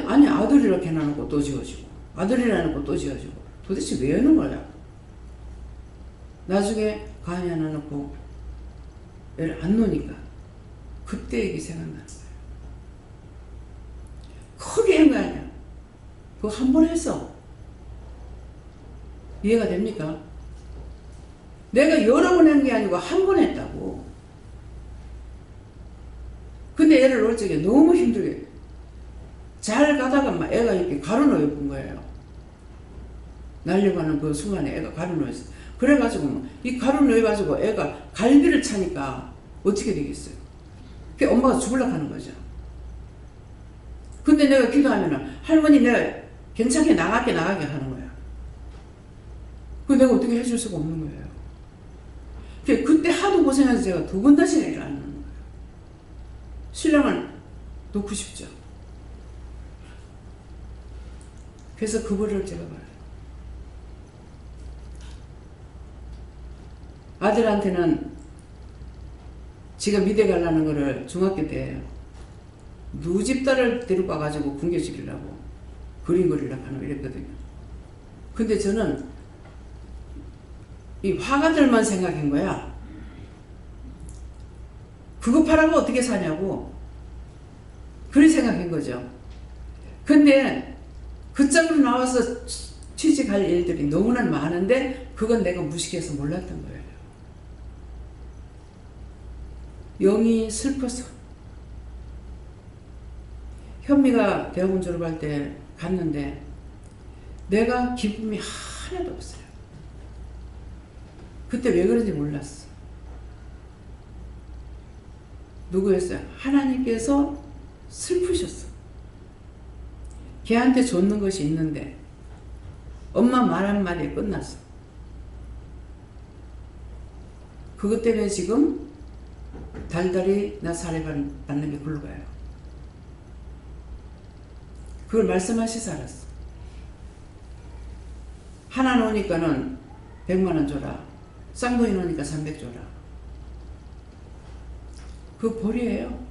아니 아들 이렇게 해놔놓고 또 지어주고 아들이라 놓고 또 지어주고 도대체 왜 하는 거야? 나중에 가은이 하나 놓고 애를 안 놓으니까 그때 얘기 생각나는 거예요. 크게 한 거 아니야. 그거 한 번 했어. 이해가 됩니까? 내가 여러 번 한 게 아니고 한 번 했다고. 근데 애를 놓을 적에 너무 힘들게 잘 가다가 막 애가 이렇게 가로놓여 거예요. 날려가는 그 순간에 애가 가로놓였어. 그래가지고 이 가로놓여가지고 애가 갈비를 차니까 어떻게 되겠어요? 그 엄마가 죽으려고 하는 거죠. 근데 내가 기도하면은 할머니 내가 괜찮게 나가게 하는 거야. 그 내가 어떻게 해줄 수가 없는 거예요. 그때 하도 고생해서 제가 두 번 다시 애를 안 낳는 거예요. 신랑을 놓고 싶죠. 그래서 그거를 제가 말해요. 아들한테는 지가 미대 가려는 거를 중학교 때 누집 딸을 데리고 와가지고 굶겨주기려고 그림 그리려고 하는 거 이랬거든요. 근데 저는 이 화가들만 생각한 거야. 그거 팔아고 어떻게 사냐고 그런 생각한 거죠. 근데 그 짝으로 나와서 취직할 일들이 너무나 많은데 그건 내가 무식해서 몰랐던 거예요. 영이 슬퍼서. 현미가 대학원 졸업할 때 갔는데 내가 기쁨이 하나도 없어요. 그때 왜 그런지 몰랐어. 누구였어요? 하나님께서 슬프셨어. 걔한테 줬는 것이 있는데 엄마 말 한마디에 끝났어. 그것 때문에 지금 달달이 나 사례받는 게 굴러 가요. 그걸 말씀하시서 알았어. 하나 놓으니까는 100만 원 줘라. 쌍둥이 놓으니까 300 줘라. 그거 벌이에요.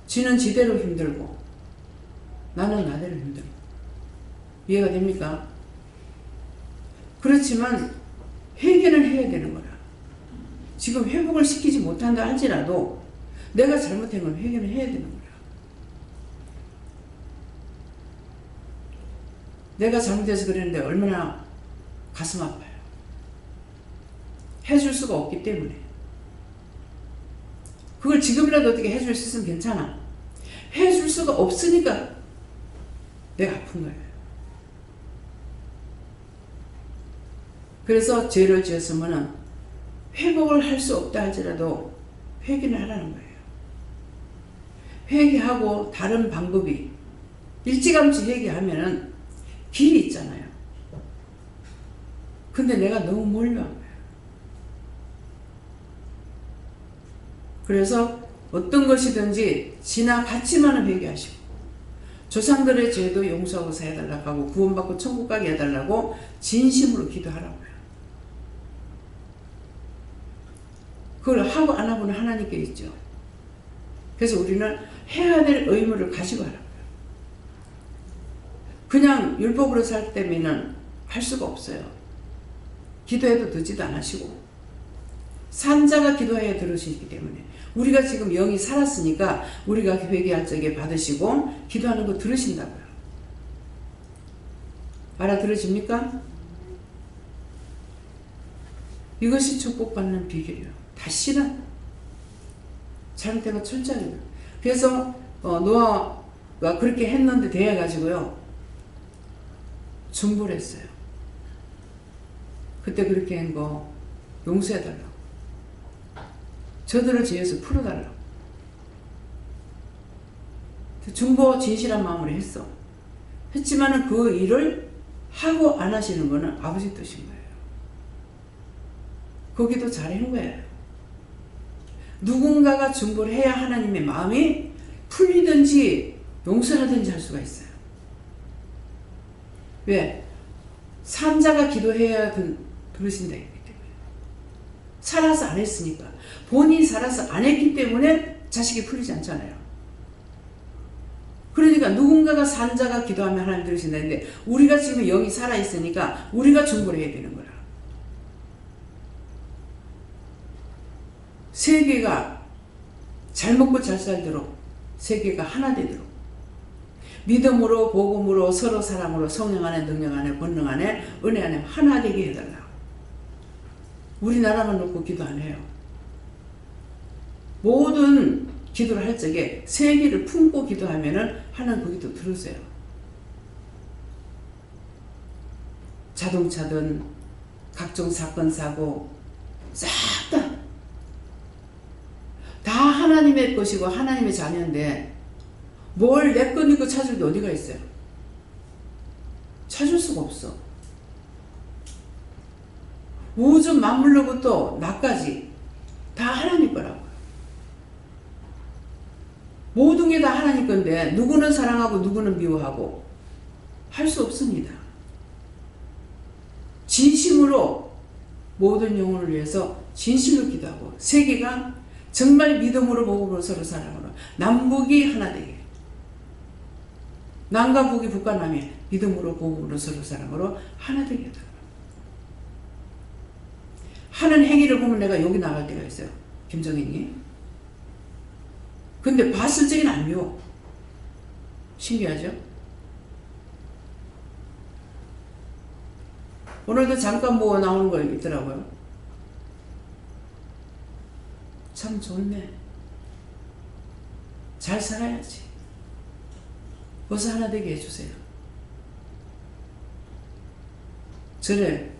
지는 지대로 힘들고 나는 나대로 힘들고. 이해가 됩니까? 그렇지만 회개는 해야 되는 거라. 지금 회복을 시키지 못한다 할지라도 내가 잘못한 건 회개는 해야 되는 거라. 내가 잘못해서 그랬는데 얼마나 가슴 아파요. 해줄 수가 없기 때문에. 그걸 지금이라도 어떻게 해줄 수 있으면 괜찮아. 해줄 수가 없으니까 내가 아픈 거예요. 그래서 죄를 지었으면 회복을 할 수 없다 할지라도 회개를 하라는 거예요. 회개하고 다른 방법이 일찌감치 회개하면은 길이 있잖아요. 근데 내가 너무 몰려한 거예요. 그래서 어떤 것이든지 지나갔지만은 회개하시고 조상들의 죄도 용서하고 사해달라고 하고 구원받고 천국 가게 해달라고 진심으로 기도하라고요. 그걸 하고 안 하고는 하나님께 있죠. 그래서 우리는 해야 될 의무를 가지고 하라고요. 그냥 율법으로 살 때면은 할 수가 없어요. 기도해도 듣지도 않으시고 산자가 기도해야 들으시기 때문에 우리가 지금 영이 살았으니까 우리가 회개할 적에 받으시고 기도하는 거 들으신다고요. 알아들으십니까? 이것이 축복받는 비결이에요. 다시는 잘못된 거 철저하게. 그래서 노아가 그렇게 했는데 대해가지고요 중보를 했어요. 그때 그렇게 한 거 용서해달라고. 저들을 죄에서 풀어달라고. 중보 진실한 마음으로 했어. 했지만은 그 일을 하고 안 하시는 거는 아버지 뜻인 거예요. 거기도 잘한 거예요. 누군가가 중보를 해야 하나님의 마음이 풀리든지 용서하든지 할 수가 있어요. 왜? 산자가 기도해야 들으신다 했기 때문에. 살아서 안 했으니까. 본인이 살아서 안 했기 때문에 자식이 풀리지 않잖아요. 그러니까 누군가가 산자가 기도하면 하나님 들으신다 했는데 우리가 지금 영이 살아있으니까 우리가 중보를 해야 되는 거라. 세계가 잘 먹고 잘 살도록 세계가 하나 되도록 믿음으로 복음으로 서로 사랑으로 성령 안에 능력 안에 권능 안에 은혜 안에 하나 되게 해달라. 우리나라만 놓고 기도 안 해요. 모든 기도를 할 적에 세계를 품고 기도하면은 하나님 거기도 들으세요. 자동차든 각종 사건 사고 싹 다 하나님의 것이고 하나님의 자녀인데 뭘 내 건 있고 찾을 게 어디가 있어요? 찾을 수가 없어. 우주 만물로부터 나까지 다 하나님 거라고요. 모든 게 다 하나님 건데 누구는 사랑하고 누구는 미워하고 할 수 없습니다. 진심으로 모든 영혼을 위해서 진실로 기도하고 세계가 정말 믿음으로 복음으로 서로 사랑으로 남북이 하나 되게 남과 북이 북과 남이 믿음으로 복음으로 서로 사랑으로 하나 되게 하다. 하는 행위를 보면 내가 여기 나갈 때가 있어요. 김정희님. 근데 봤을 적엔 안 미워. 신기하죠? 오늘도 잠깐 뭐 나오는 거 있더라고요. 참 좋네. 잘 살아야지. 어서 하나 되게 해주세요. 전에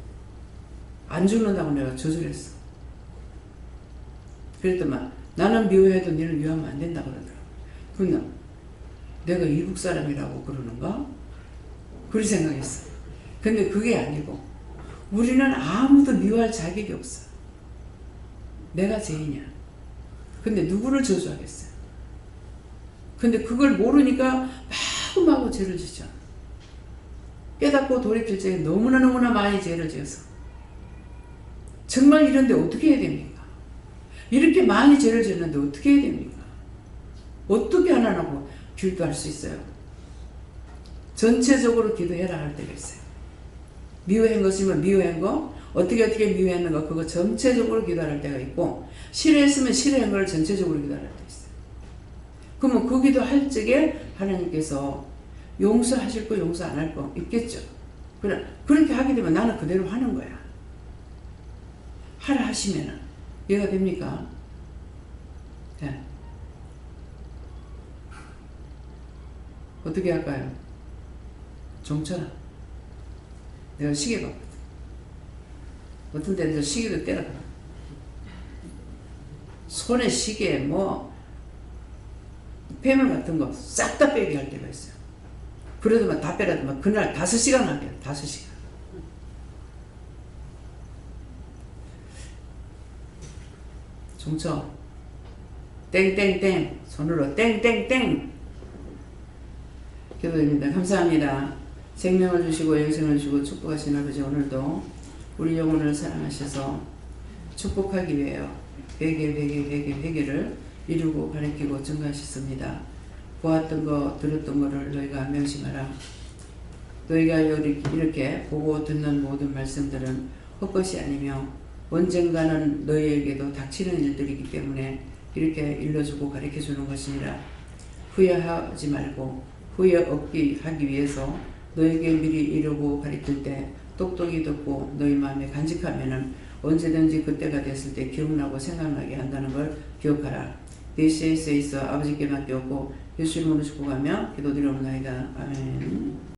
안 죽는다고 내가 저주했어. 그랬더만 나는 미워해도 너는 미워하면 안 된다고 그러더라고. 그러나 내가 이북 사람이라고 그러는가? 그렇게 생각했어. 근데 그게 아니고 우리는 아무도 미워할 자격이 없어. 내가 죄인이야. 근데 누구를 저주하겠어요? 근데 그걸 모르니까 마구마구 죄를 지죠. 깨닫고 돌이킬 적에 너무나 많이 죄를 지어서 정말 이런데 어떻게 해야 됩니까? 이렇게 많이 죄를 지었는데 어떻게 해야 됩니까? 어떻게 하나라고 기도할 수 있어요? 전체적으로 기도해라 할 때가 있어요. 미워한 것이면 미워한 거, 어떻게 미워했는가 그거 전체적으로 기도할 때가 있고, 싫어했으면 싫어한 걸 전체적으로 기도할 때가 있어요. 그러면 그 기도 할 적에 하나님께서 용서하실 거 용서 안 할 거 있겠죠. 그렇게 하게 되면 나는 그대로 하는 거야. 하라 하시면은 이해가 됩니까? 네. 어떻게 할까요? 종철아, 내가 시계 봤거든. 어떤 데는 시계도 때려가. 손에 시계 뭐 폐물 같은 거 싹 다 빼게 할 때가 있어요. 그래도 막 다 빼라도 막 그날 5시간 하게 해요. 5시간. 종철 땡땡땡 손으로 땡땡땡 기도드립니다. 감사합니다. 생명을 주시고 영생을 주시고 축복하신 아버지, 오늘도 우리 영혼을 사랑하셔서 축복하기 위하여 회개를 이루고 가르치고 증거하셨습니다. 보았던 거 들었던 거를 너희가 명심하라. 너희가 이렇게 보고 듣는 모든 말씀들은 헛것이 아니며 언젠가는 너희에게도 닥치는 일들이기 때문에 이렇게 일러주고 가르쳐주는 것이니라. 후회하지 말고 후회 없게 하기 위해서 너에게 미리 이루고 가르칠 때 똑똑히 듣고 너희 마음에 간직하면은 언제든지 그때가 됐을 때 기억나고 생각나게 한다는 걸 기억하라. 내 시에 있어 아버지께 맡겼고 예수 이름으로 축복하며 기도드리옵나이다. 아멘.